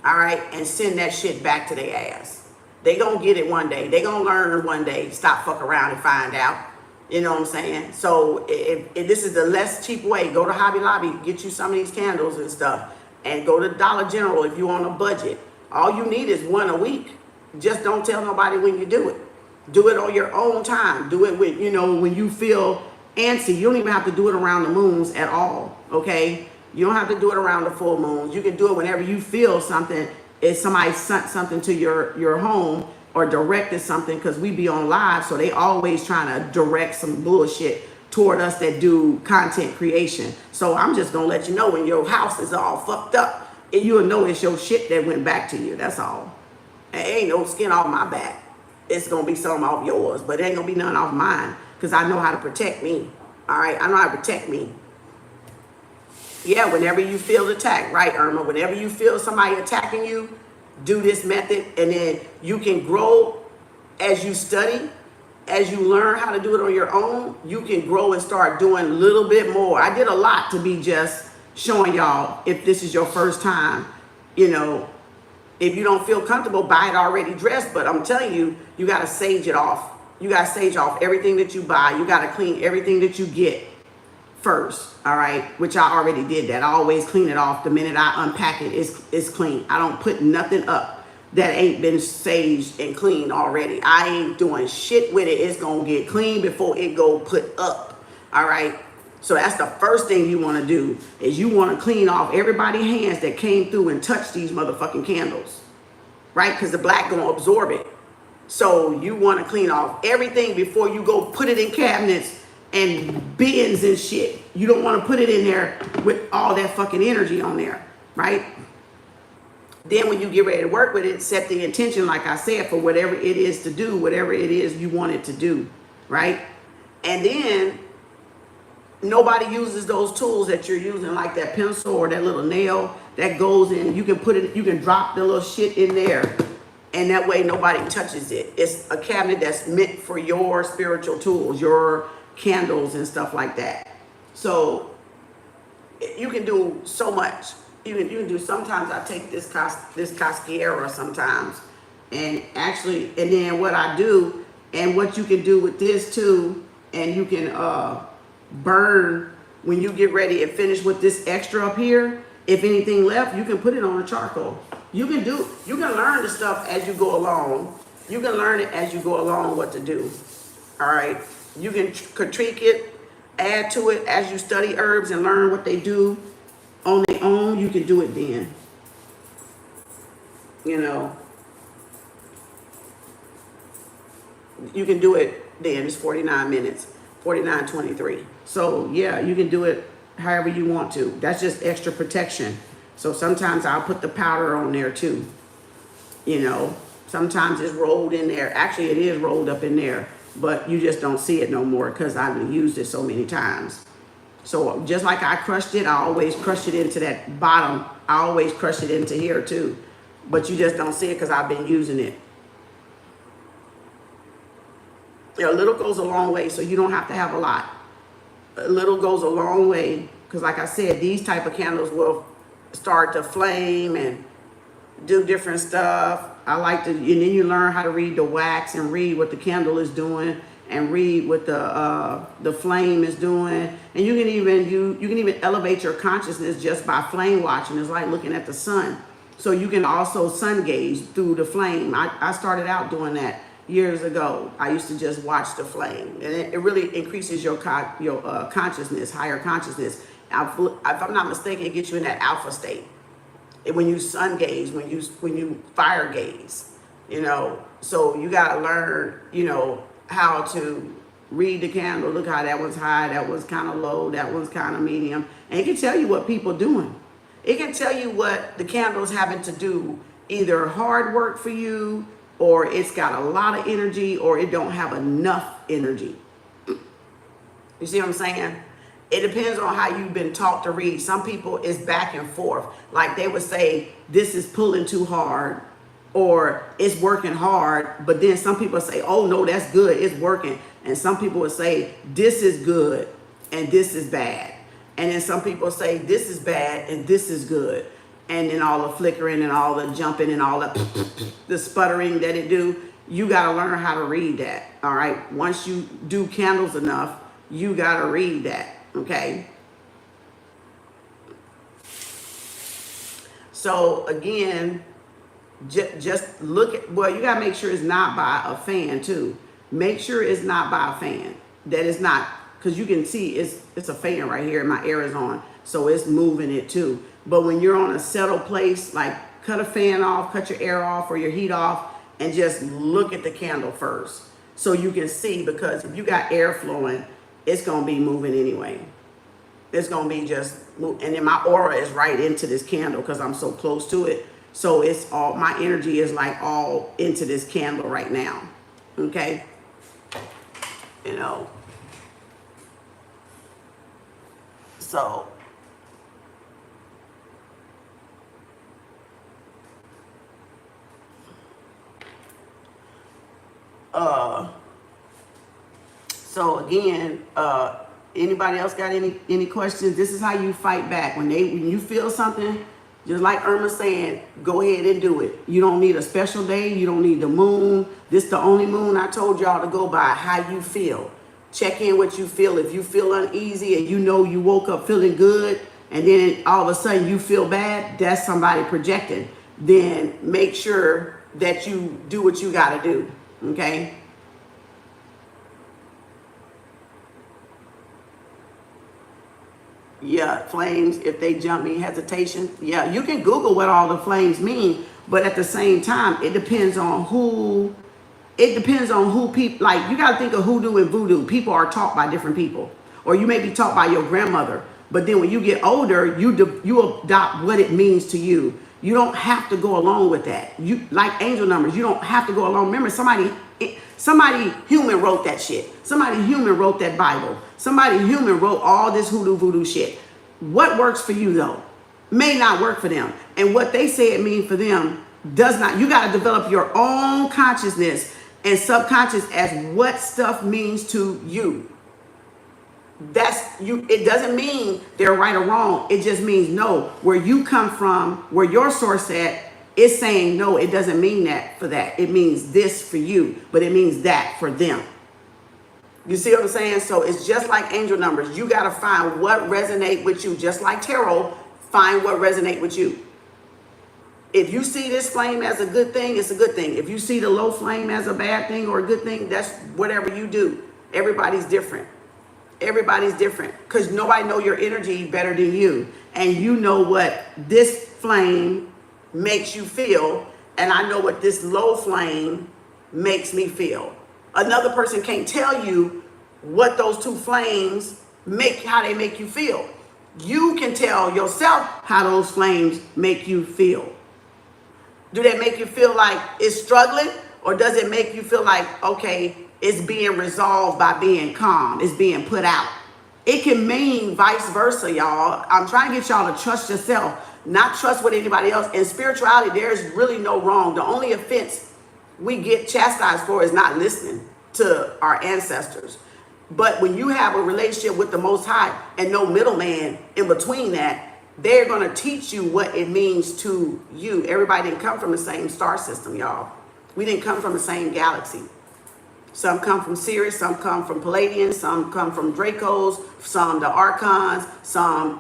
All right? And send that shit back to their ass. They gonna get it one day. They gonna learn one day. Stop fuck around and find out. You know what I'm saying? So if this is the less cheap way, go to Hobby Lobby, get you some of these candles and stuff. And go to Dollar General if you're on a budget. All you need is one a week. Just don't tell nobody when you do it. Do it on your own time. Do it with, you know, when you feel antsy. You don't even have to do it around the moons at all, okay? You don't have to do it around the full moons. You can do it whenever you feel something. If somebody sent something to your home or directed something, because we be on live, so they always trying to direct some bullshit toward us that do content creation. So I'm just gonna let you know when your house is all fucked up, and you'll know it's your shit that went back to you. That's all. It ain't no skin off my back. It's gonna be some off yours, but it ain't gonna be none off mine. Because I know how to protect me. All right? I know how to protect me. Yeah, whenever you feel attacked, right, Irma? Whenever you feel somebody attacking you, do this method, and then you can grow as you study, as you learn how to do it on your own. You can grow and start doing a little bit more. I did a lot to be just showing y'all. If this is your first time, you know, if you don't feel comfortable, buy it already dressed. But I'm telling you, you got to sage it off. You got to sage off everything that you buy. You got to clean everything that you get first, all right? Which I already did that. I always clean it off the minute I unpack it. It's clean. I don't put nothing up that ain't been saged and cleaned already. I ain't doing shit with it. It's going to get clean before it go put up, all right? So that's the first thing you want to do, is you want to clean off everybody's hands that came through and touched these motherfucking candles, right? Because the black going to absorb it. So you want to clean off everything before you go put it in cabinets and bins and shit. You don't want to put it in there with all that fucking energy on there, right? Then when you get ready to work with it, set the intention, like I said, for whatever it is to do, whatever it is you want it to do, right? And then nobody uses those tools that you're using, like that pencil or that little nail that goes in. You can put it, you can drop the little shit in there. And that way nobody touches it. It's a cabinet that's meant for your spiritual tools, your candles and stuff like that. So you can do so much. You can do, sometimes I take this cascara sometimes. And actually, and then what I do, and what you can do with this too, and you can burn when you get ready and finish with this extra up here. If anything left, you can put it on a charcoal. You can learn the stuff as you go along. You can learn it as you go along what to do. All right. You can critique it, add to it as you study herbs and learn what they do on their own. You can do it then. You know. You can do it then. It's 49 minutes, 49:23. So yeah, you can do it however you want to. That's just extra protection. So sometimes I'll put the powder on there too. You know, sometimes it's rolled in there. Actually, it is rolled up in there, but you just don't see it no more because I've used it so many times. So just like I crushed it, I always crush it into that bottom. I always crush it into here too, but you just don't see it because I've been using it. You know, a little goes a long way, so you don't have to have a lot. A little goes a long way, because like I said, these type of candles will start to flame and do different stuff. I like to, and then you learn how to read the wax and read what the candle is doing and read what the flame is doing. And you can even elevate your consciousness just by flame watching. It's like looking at the sun. So you can also sun gaze through the flame. I started out doing that years ago. I used to just watch the flame, and it really increases your consciousness, higher consciousness. If I'm not mistaken, it gets you in that alpha state. When you sun gaze, when you fire gaze, you know. So you gotta learn, you know, how to read the candle. Look how that one's high, that one's kind of low, that one's kind of medium, and it can tell you what people doing. It can tell you what the candle's having to do, either hard work for you, or it's got a lot of energy, or it don't have enough energy. You see what I'm saying? It depends on how you've been taught to read. Some people is back and forth. Like they would say, this is pulling too hard, or it's working hard. But then some people say, oh no, that's good, it's working. And some people would say, this is good and this is bad. And then some people say, this is bad and this is good. And then all the flickering and all the jumping and all the sputtering that it do, you got to learn how to read that. All right. Once you do candles enough, you got to read that. Okay. So again, just look at, well, you got to make sure it's not by a fan too. Make sure it's not by a fan. That is not, because you can see it's a fan right here and my air is on. So it's moving it too. But when you're on a settled place, like cut a fan off, cut your air off or your heat off, and just look at the candle first. So you can see, because if you got air flowing, it's going to be moving anyway. It's going to be just, and then my aura is right into this candle because I'm so close to it. So it's all, my energy is like all into this candle right now. Okay. You know. So. So again, anybody else got any questions? This is how you fight back. When you feel something, just like Irma's saying, go ahead and do it. You don't need a special day. You don't need the moon. This the only moon I told y'all to go by. How you feel. Check in what you feel. If you feel uneasy and you know you woke up feeling good, and then all of a sudden you feel bad, that's somebody projecting. Then make sure that you do what you got to do. Okay. Yeah, flames, if they jump me, hesitation. Yeah, you can Google what all the flames mean, but at the same time, it depends on who people, like you got to think of hoodoo and voodoo. People are taught by different people, or you may be taught by your grandmother, but then when you get older, you adopt what it means to you. You don't have to go along with that. You like angel numbers, you don't have to go along. Remember, somebody human wrote that shit. Somebody human wrote that Bible. Somebody human wrote all this hoodoo voodoo shit. What works for you though may not work for them. And what they say it means for them does not. You got to develop your own consciousness and subconscious as what stuff means to you. That's you. It doesn't mean they're right or wrong. It just means no. Where you come from, where your source at, is saying no. It doesn't mean that for that. It means this for you, but it means that for them. You see what I'm saying? So it's just like angel numbers. You got to find what resonate with you. Just like tarot, find what resonate with you. If you see this flame as a good thing, it's a good thing. If you see the low flame as a bad thing or a good thing, that's whatever you do. Everybody's different. Everybody's different because nobody know your energy better than you. And you know what this flame makes you feel. And I know what this low flame makes me feel. Another person can't tell you what those two flames how they make you feel. You can tell yourself how those flames make you feel. Do they make you feel like it's struggling? Or does it make you feel like, okay, it's being resolved by being calm. It's being put out. It can mean vice versa, y'all. I'm trying to get y'all to trust yourself, not trust what anybody else. In spirituality, there's really no wrong. The only offense we get chastised for is not listening to our ancestors. But when you have a relationship with the Most High and no middleman in between that, they're going to teach you what it means to you. Everybody didn't come from the same star system, y'all. We didn't come from the same galaxy. Some come from Sirius, some come from Palladians, some come from Dracos, some the Archons, some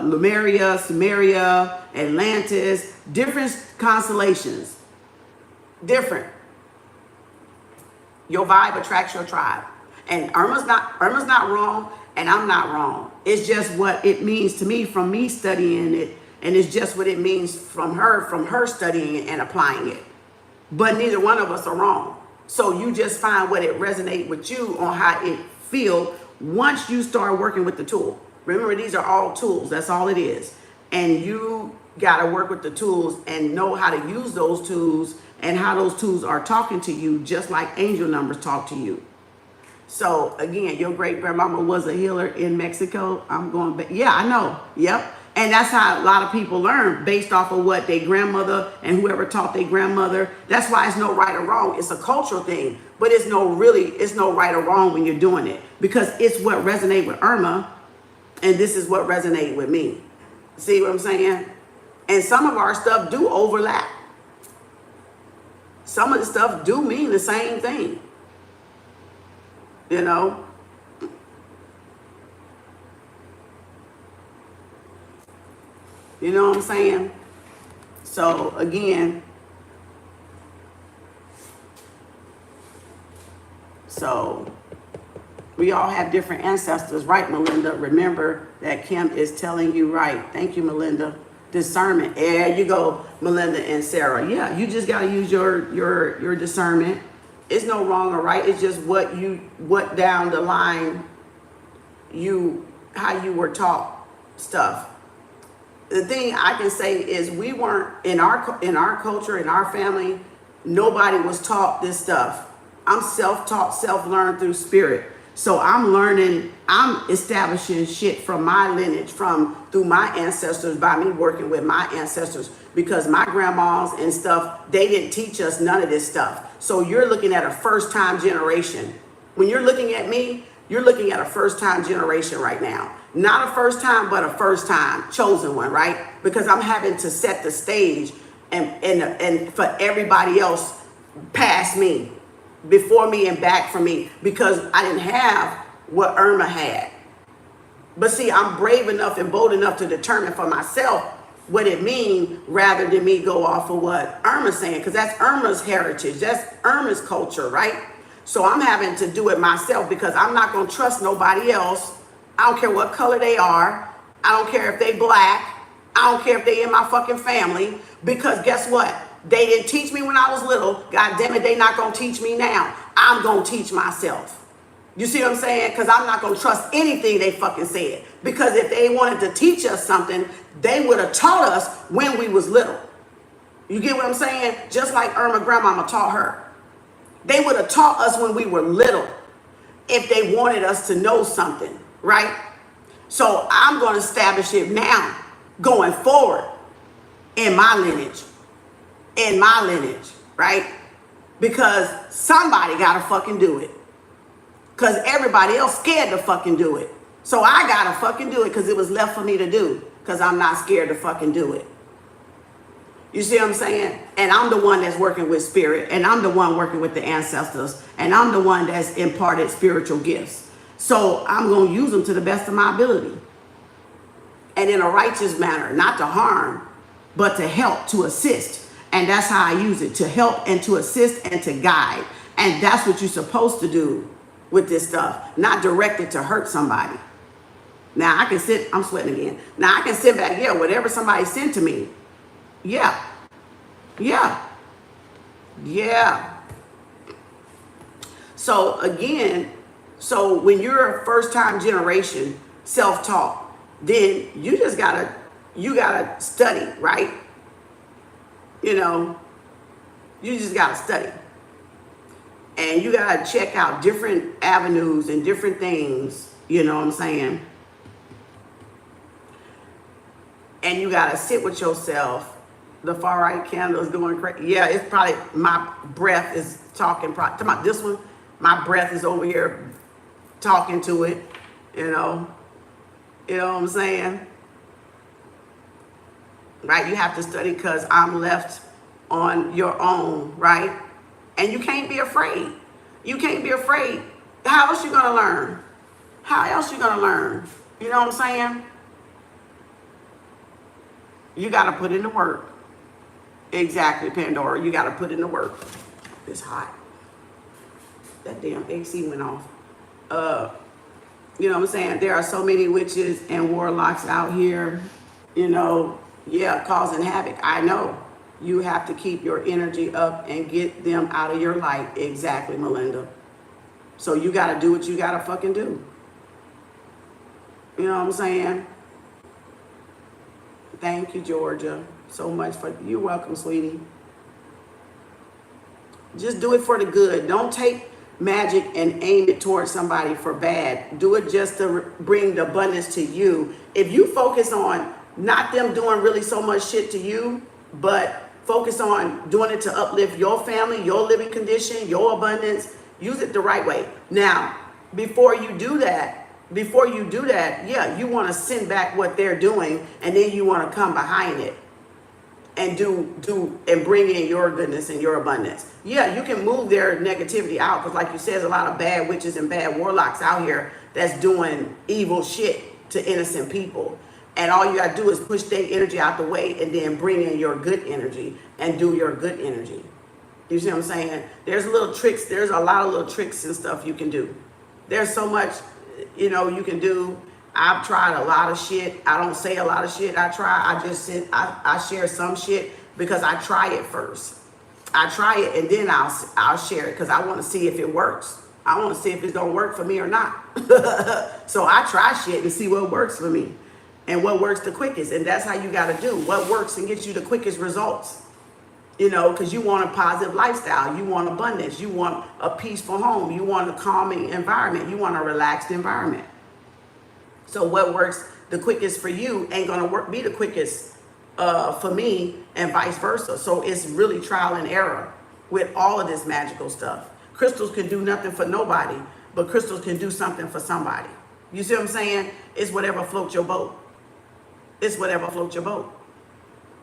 Lemuria, Sumeria, Atlantis, different constellations. Different. Your vibe attracts your tribe. And Irma's not wrong, and I'm not wrong. It's just what it means to me from me studying it, and it's just what it means from her studying it and applying it. But neither one of us are wrong. So you just find what it resonates with you on how it feels once you start working with the tool. Remember, these are all tools. That's all it is. And you got to work with the tools and know how to use those tools and how those tools are talking to you, just like angel numbers talk to you. So again, your great grandmama was a healer in Mexico. I'm going back. Yeah, I know. Yep. And that's how a lot of people learn, based off of what their grandmother and whoever taught their grandmother. That's why it's no right or wrong. It's a cultural thing, but it's no right or wrong when you're doing it, because it's what resonates with Irma, and this is what resonates with me. See what I'm saying? And some of our stuff do overlap. Some of the stuff do mean the same thing. You know? You know what I'm saying? So again, we all have different ancestors, right, Melinda? Remember that Kem is telling you right. Thank you, Melinda. Discernment. There you go, Melinda and Sarah. Yeah, you just got to use your discernment. It's no wrong or right. It's just what down the line how you were taught stuff. The thing I can say is we weren't in our culture, in our family, nobody was taught this stuff. I'm self-taught, self-learned through spirit. So I'm establishing shit from my lineage, through my ancestors, by me working with my ancestors, because my grandmas and stuff, they didn't teach us none of this stuff. So you're looking at a first-time generation. When you're looking at me, you're looking at a first-time generation right now. Not a first time, but a first time chosen one, right? Because I'm having to set the stage and for everybody else past me, before me and back from me, because I didn't have what Irma had. But see, I'm brave enough and bold enough to determine for myself what it means, rather than me go off of what Irma's saying, because that's Irma's heritage, that's Irma's culture, right? So I'm having to do it myself, because I'm not going to trust nobody else. I don't care what color they are. I don't care if they black. I don't care if they in my fucking family. Because guess what? They didn't teach me when I was little. God damn it, they not going to teach me now. I'm going to teach myself. You see what I'm saying? Because I'm not going to trust anything they fucking said. Because if they wanted to teach us something, they would have taught us when we was little. You get what I'm saying? Just like Irma grandmama taught her. They would have taught us when we were little, if they wanted us to know something. Right? So I'm going to establish it now, going forward, in my lineage, right? Because somebody got to fucking do it. Because everybody else scared to fucking do it. So I got to fucking do it, because it was left for me to do, because I'm not scared to fucking do it. You see what I'm saying? And I'm the one that's working with spirit, and I'm the one working with the ancestors, and I'm the one that's imparted spiritual gifts. So I'm going to use them to the best of my ability, and in a righteous manner, not to harm, but to help, to assist. And that's how I use it, to help and to assist and to guide. And that's what you're supposed to do with this stuff, not direct it to hurt somebody. Now I can sit, I'm sweating again. Now I can sit back, yeah, whatever somebody sent to me. Yeah. So again, so when you're a first-time generation, self-taught, then you gotta study, right? You know, you just gotta study. And you gotta check out different avenues and different things, you know what I'm saying? And you gotta sit with yourself. The far right candle is going crazy. Yeah, it's probably my breath is talking about this one. My breath is over here talking to it, you know. You know what I'm saying? Right? You have to study because I'm left on your own, right? And you can't be afraid. You can't be afraid. How else you gonna learn? How else you gonna learn? You know what I'm saying? You gotta put in the work. Exactly, Pandora. You gotta put in the work. It's hot. That damn AC went off. You know what I'm saying? There are so many witches and warlocks out here, you know, yeah, causing havoc. I know. You have to keep your energy up and get them out of your light. Exactly, Melinda. So you got to do what you got to fucking do. You know what I'm saying? Thank you, Georgia, so much for, you're welcome, sweetie. Just do it for the good. Don't take magic and aim it towards somebody for bad. Do it just to bring the abundance to you. If you focus on not them doing really so much shit to you, but focus on doing it to uplift your family, your living condition, your abundance, use it the right way. Now, before you do that, yeah, you want to send back what they're doing, and then you want to come behind it and do and bring in your goodness and your abundance. Yeah, you can move their negativity out, because like you said, there's a lot of bad witches and bad warlocks out here that's doing evil shit to innocent people. And all you gotta do is push their energy out the way and then bring in your good energy and do your good energy. You see what I'm saying? There's little tricks, there's a lot of little tricks and stuff you can do. There's so much, you know, you can do. I've tried a lot of shit. I don't say a lot of shit. I share some shit because I try it first. I try it and then I'll share it because I want to see if it works. I want to see if it's gonna work for me or not. So I try shit and see what works for me and what works the quickest. And that's how you got to do what works and gets you the quickest results. You know, because you want a positive lifestyle, you want abundance, you want a peaceful home, you want a calming environment, you want a relaxed environment. So what works the quickest for you ain't gonna be the quickest for me, and vice versa. So it's really trial and error with all of this magical stuff. Crystals can do nothing for nobody, but crystals can do something for somebody. You see what I'm saying? It's whatever floats your boat. It's whatever floats your boat.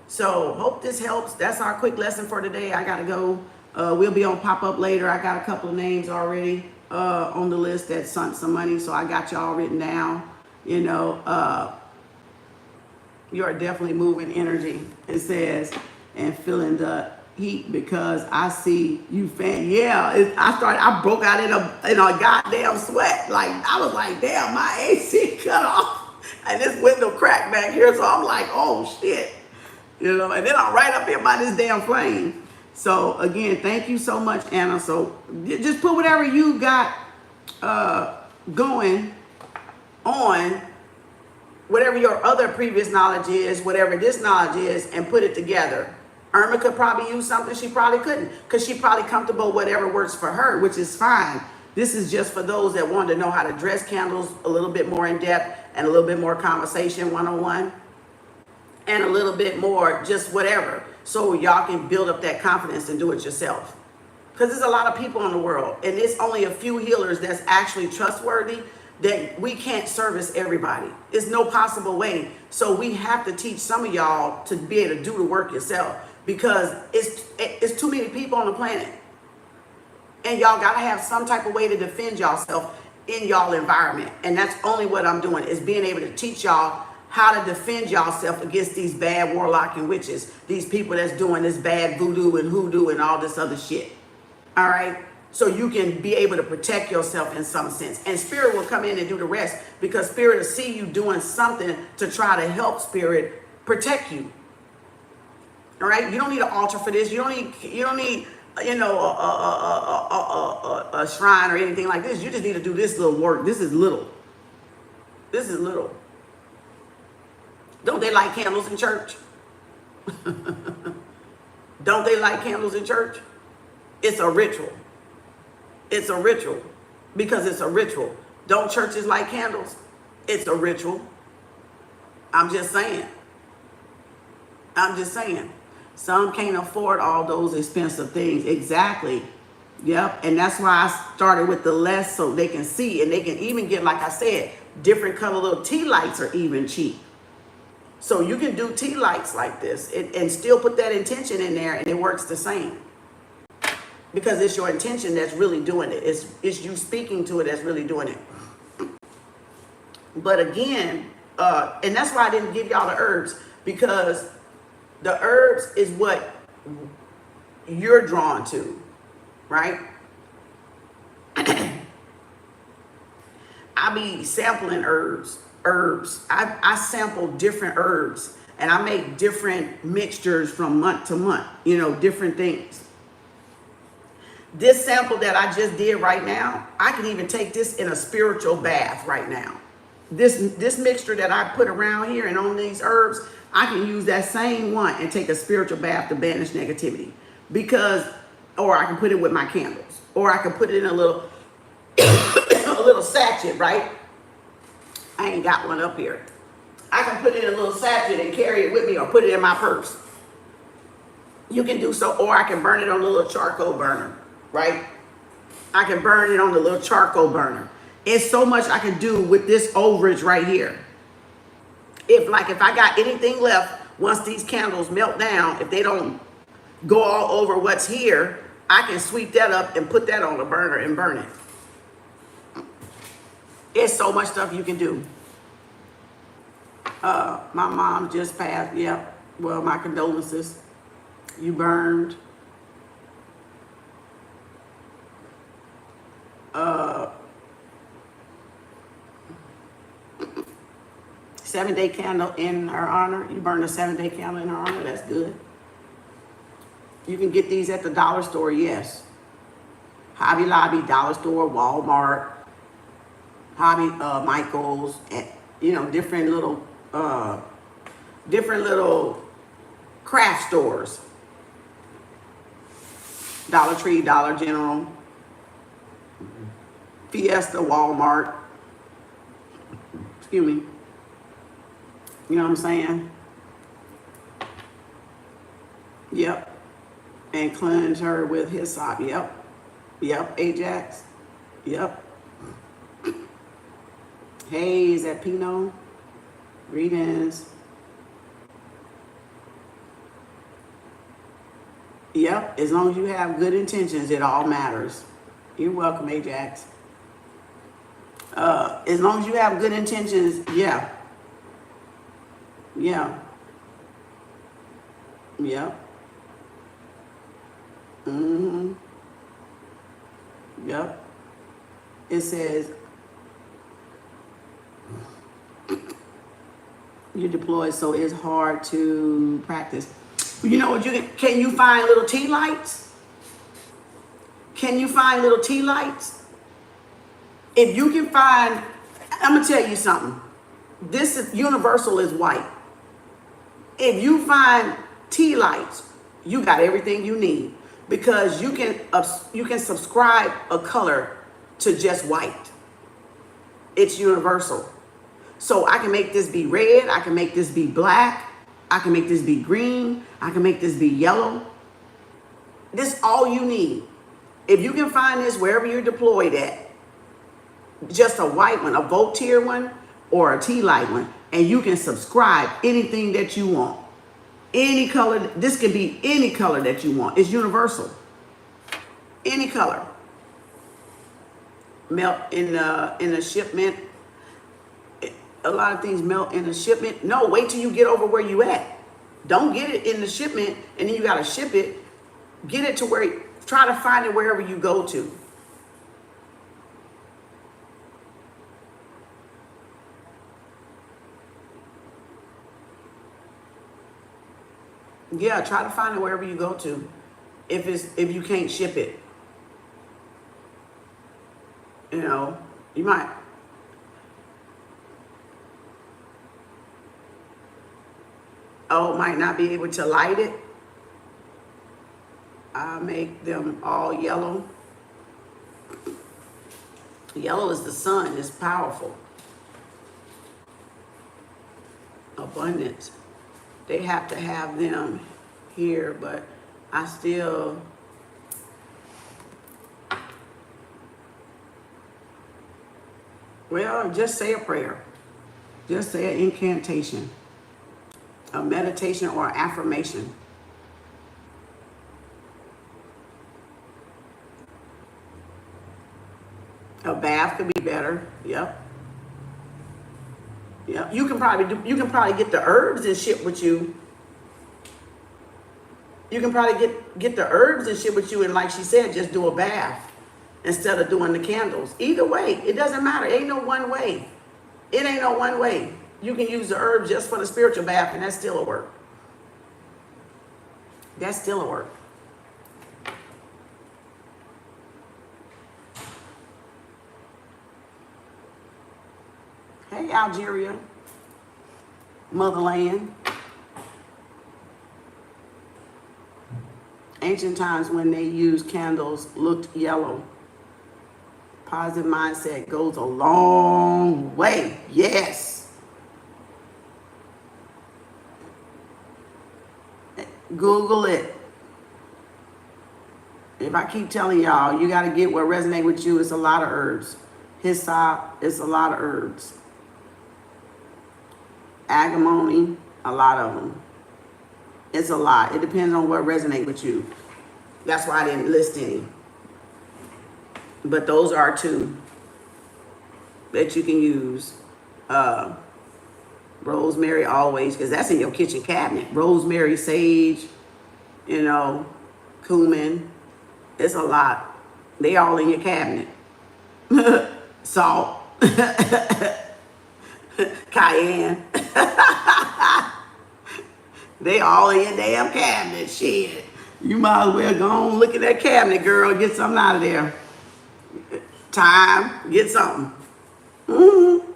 So hope this helps. That's our quick lesson for today. I gotta go. We'll be on pop-up later. I got a couple of names already on the list that sent some money, so I got y'all written down. You know, you are definitely moving energy, it says, and feeling the heat because I see you fan. Yeah, I broke out in a goddamn sweat. Like, I was like, damn, my AC cut off and this window cracked back here. So I'm like, oh shit, you know, and then I'm right up here by this damn flame. So again, thank you so much, Anna. So just put whatever you got going on, whatever your other previous knowledge is, whatever this knowledge is, and put it together. Irma could probably use something she probably couldn't, because she probably comfortable whatever works for her, which is fine. This is just for those that want to know how to dress candles a little bit more in depth and a little bit more conversation one-on-one and a little bit more just whatever, so y'all can build up that confidence and do it yourself. Because there's a lot of people in the world, and it's only a few healers that's actually trustworthy, that we can't service everybody. It's no possible way. So we have to teach some of y'all to be able to do the work yourself, because it's too many people on the planet. And y'all gotta have some type of way to defend yourself in y'all environment. And that's only what I'm doing, is being able to teach y'all how to defend yourself against these bad warlock and witches, these people that's doing this bad voodoo and hoodoo and all this other shit. All right? So you can be able to protect yourself in some sense. And spirit will come in and do the rest, because spirit will see you doing something to try to help spirit protect you. All right? You don't need an altar for this. You don't need you know, a shrine or anything like this. You just need to do this little work. This is little. This is little. Don't they light candles in church? Don't they light candles in church? It's a ritual. It's a ritual, because it's a ritual. Don't churches light candles? It's a ritual. I'm just saying. I'm just saying. Some can't afford all those expensive things. Exactly. Yep, and that's why I started with the less so they can see, and they can even get, like I said, different color little tea lights are even cheap. So you can do tea lights like this and still put that intention in there, and it works the same. Because it's your intention that's really doing it. It's you speaking to it that's really doing it. But again, and that's why I didn't give y'all the herbs, because the herbs is what you're drawn to, right? I be sampling herbs. I sample different herbs, and I make different mixtures from month to month, you know, different things. This sample that I just did right now, I can even take this in a spiritual bath right now. This mixture that I put around here and on these herbs, I can use that same one and take a spiritual bath to banish negativity. Because, or I can put it with my candles, or I can put it in a little, a little sachet, right? I ain't got one up here. I can put it in a little sachet and carry it with me, or put it in my purse. You can do so, or I can burn it on the little charcoal burner, right? I can burn it on the little charcoal burner. It's so much I can do with this overage right here. If I got anything left, once these candles melt down, if they don't go all over what's here, I can sweep that up and put that on the burner and burn it. There's so much stuff you can do. My mom just passed. Yep. Well, my condolences. You burned. 7-day candle in her honor. You burned a 7-day candle in her honor. That's good. You can get these at the dollar store, yes. Hobby Lobby, dollar store, Walmart, Michael's, and, you know, different little craft stores. Dollar Tree, Dollar General, Fiesta, Walmart. Excuse me. You know what I'm saying? Yep. And cleanse her with hyssop. Yep. Yep. Ajax. Yep. Hey, is that Pinot? Greetings. Yep. As long as you have good intentions, it all matters. You're welcome, Ajax. As long as you have good intentions, yeah. Yeah. Yep. Mm-hmm. Yep. It says you deploy, so it's hard to practice. You know what can you find little tea lights? Can you find little tea lights? If you can find, I'm gonna tell you something. This is universal is white. If you find tea lights, you got everything you need, because you can subscribe a color to just white. It's universal. So I can make this be red, I can make this be black, I can make this be green, I can make this be yellow. This all you need. If you can find this wherever you're deployed at, just a white one, a Volt tier one, or a tea light one, and you can subscribe anything that you want. Any color, this can be any color that you want. It's universal. Any color. Melt in a shipment. A lot of things melt in a shipment. No, wait till you get over where you at. Don't get it in the shipment and then you gotta ship it. Get it to where, try to find it wherever you go to. Yeah, try to find it wherever you go to. If you can't ship it. You know, you might. Oh, might not be able to light it. I make them all yellow. Yellow is the sun, it's powerful. Abundance. They have to have them here, but I still Well, just say a prayer. Just say an incantation, a meditation or affirmation. A bath could be better. Yep. Yep. You can probably get the herbs and shit with you. You can probably get the herbs and shit with you, and like she said, just do a bath instead of doing the candles. Either way, it doesn't matter. It ain't no one way. It ain't no one way. You can use the herbs just for the spiritual bath, and that's still a work. That's still a work. Hey, Algeria, motherland. Ancient times when they used candles looked yellow. Positive mindset goes a long way. Yes. Google it. If I keep telling y'all, you got to get what resonates with you. It's a lot of herbs. Hyssop, it's a lot of herbs. Agamony, a lot of them. It's a lot. It depends on what resonates with you. That's why I didn't list any. But those are two that you can use. Rosemary always, because that's in your kitchen cabinet. Rosemary, sage, you know, cumin. It's a lot. They all in your cabinet. Salt. Cayenne. They all in your damn cabinet. Shit. You might as well go on look at that cabinet, girl. Get something out of there. Thyme. Get something. Mm-hmm.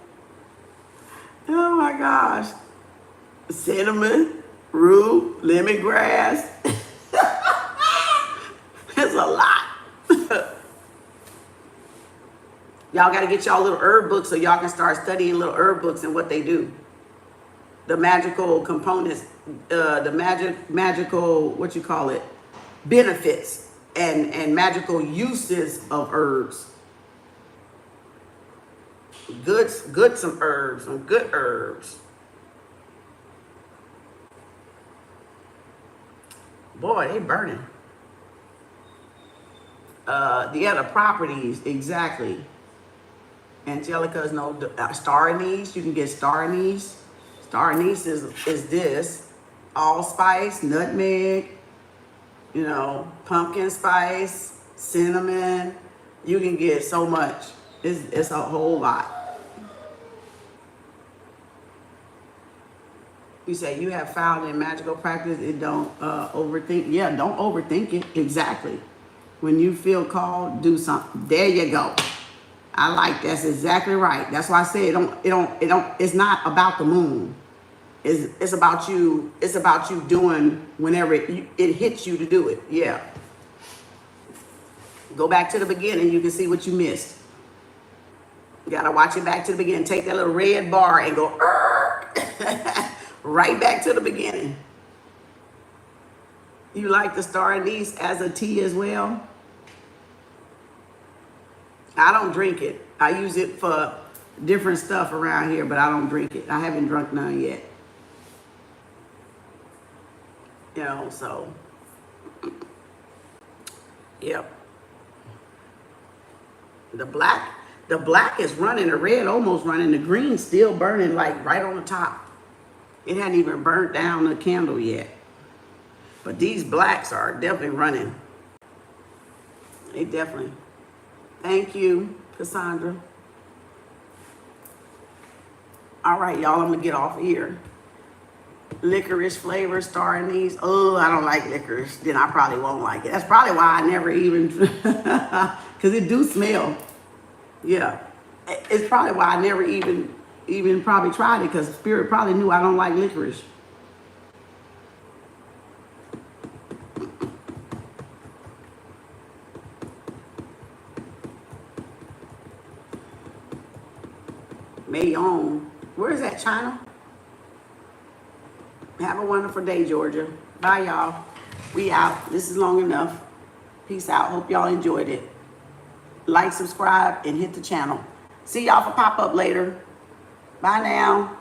Oh my gosh. Cinnamon, rue, lemongrass. It's a lot. Y'all got to get y'all little herb books so y'all can start studying little herb books and what they do. The magical components, the magical, what you call it, benefits and magical uses of herbs. Some good herbs. Boy, they burning. The properties, exactly. Angelica's no star anise. You can get star anise. Star anise is this allspice, nutmeg, you know, pumpkin spice, cinnamon. You can get so much. It's a whole lot. You say you have found in magical practice, it don't overthink. Yeah, don't overthink it. Exactly. When you feel called, do something. There you go. I like that's exactly right. That's why I say it's not about the moon. It's about you. It's about you doing whenever it hits you to do it. Yeah. Go back to the beginning. You can see what you missed. You gotta watch it back to the beginning. Take that little red bar and go right back to the beginning. You like the star anise as a tea as well? I don't drink it. I use it for different stuff around here, but I don't drink it. I haven't drunk none yet. You know, so, yep. The black is running, the red almost running, the green still burning like right on the top. It hadn't even burnt down the candle yet. But these blacks are definitely running. They definitely. Thank you, Cassandra. All right, y'all, I'm gonna get off here. Licorice flavor, star anise. Oh, I don't like licorice. Then I probably won't like it. That's probably why I never even, because it do smell. Yeah, it's probably why I never even probably tried it, because Spirit probably knew I don't like licorice. Mayon. Where is that, China? Have a wonderful day, Georgia. Bye, y'all. We out. This is long enough. Peace out. Hope y'all enjoyed it. Like, subscribe, and hit the channel. See y'all for pop-up later. Bye now.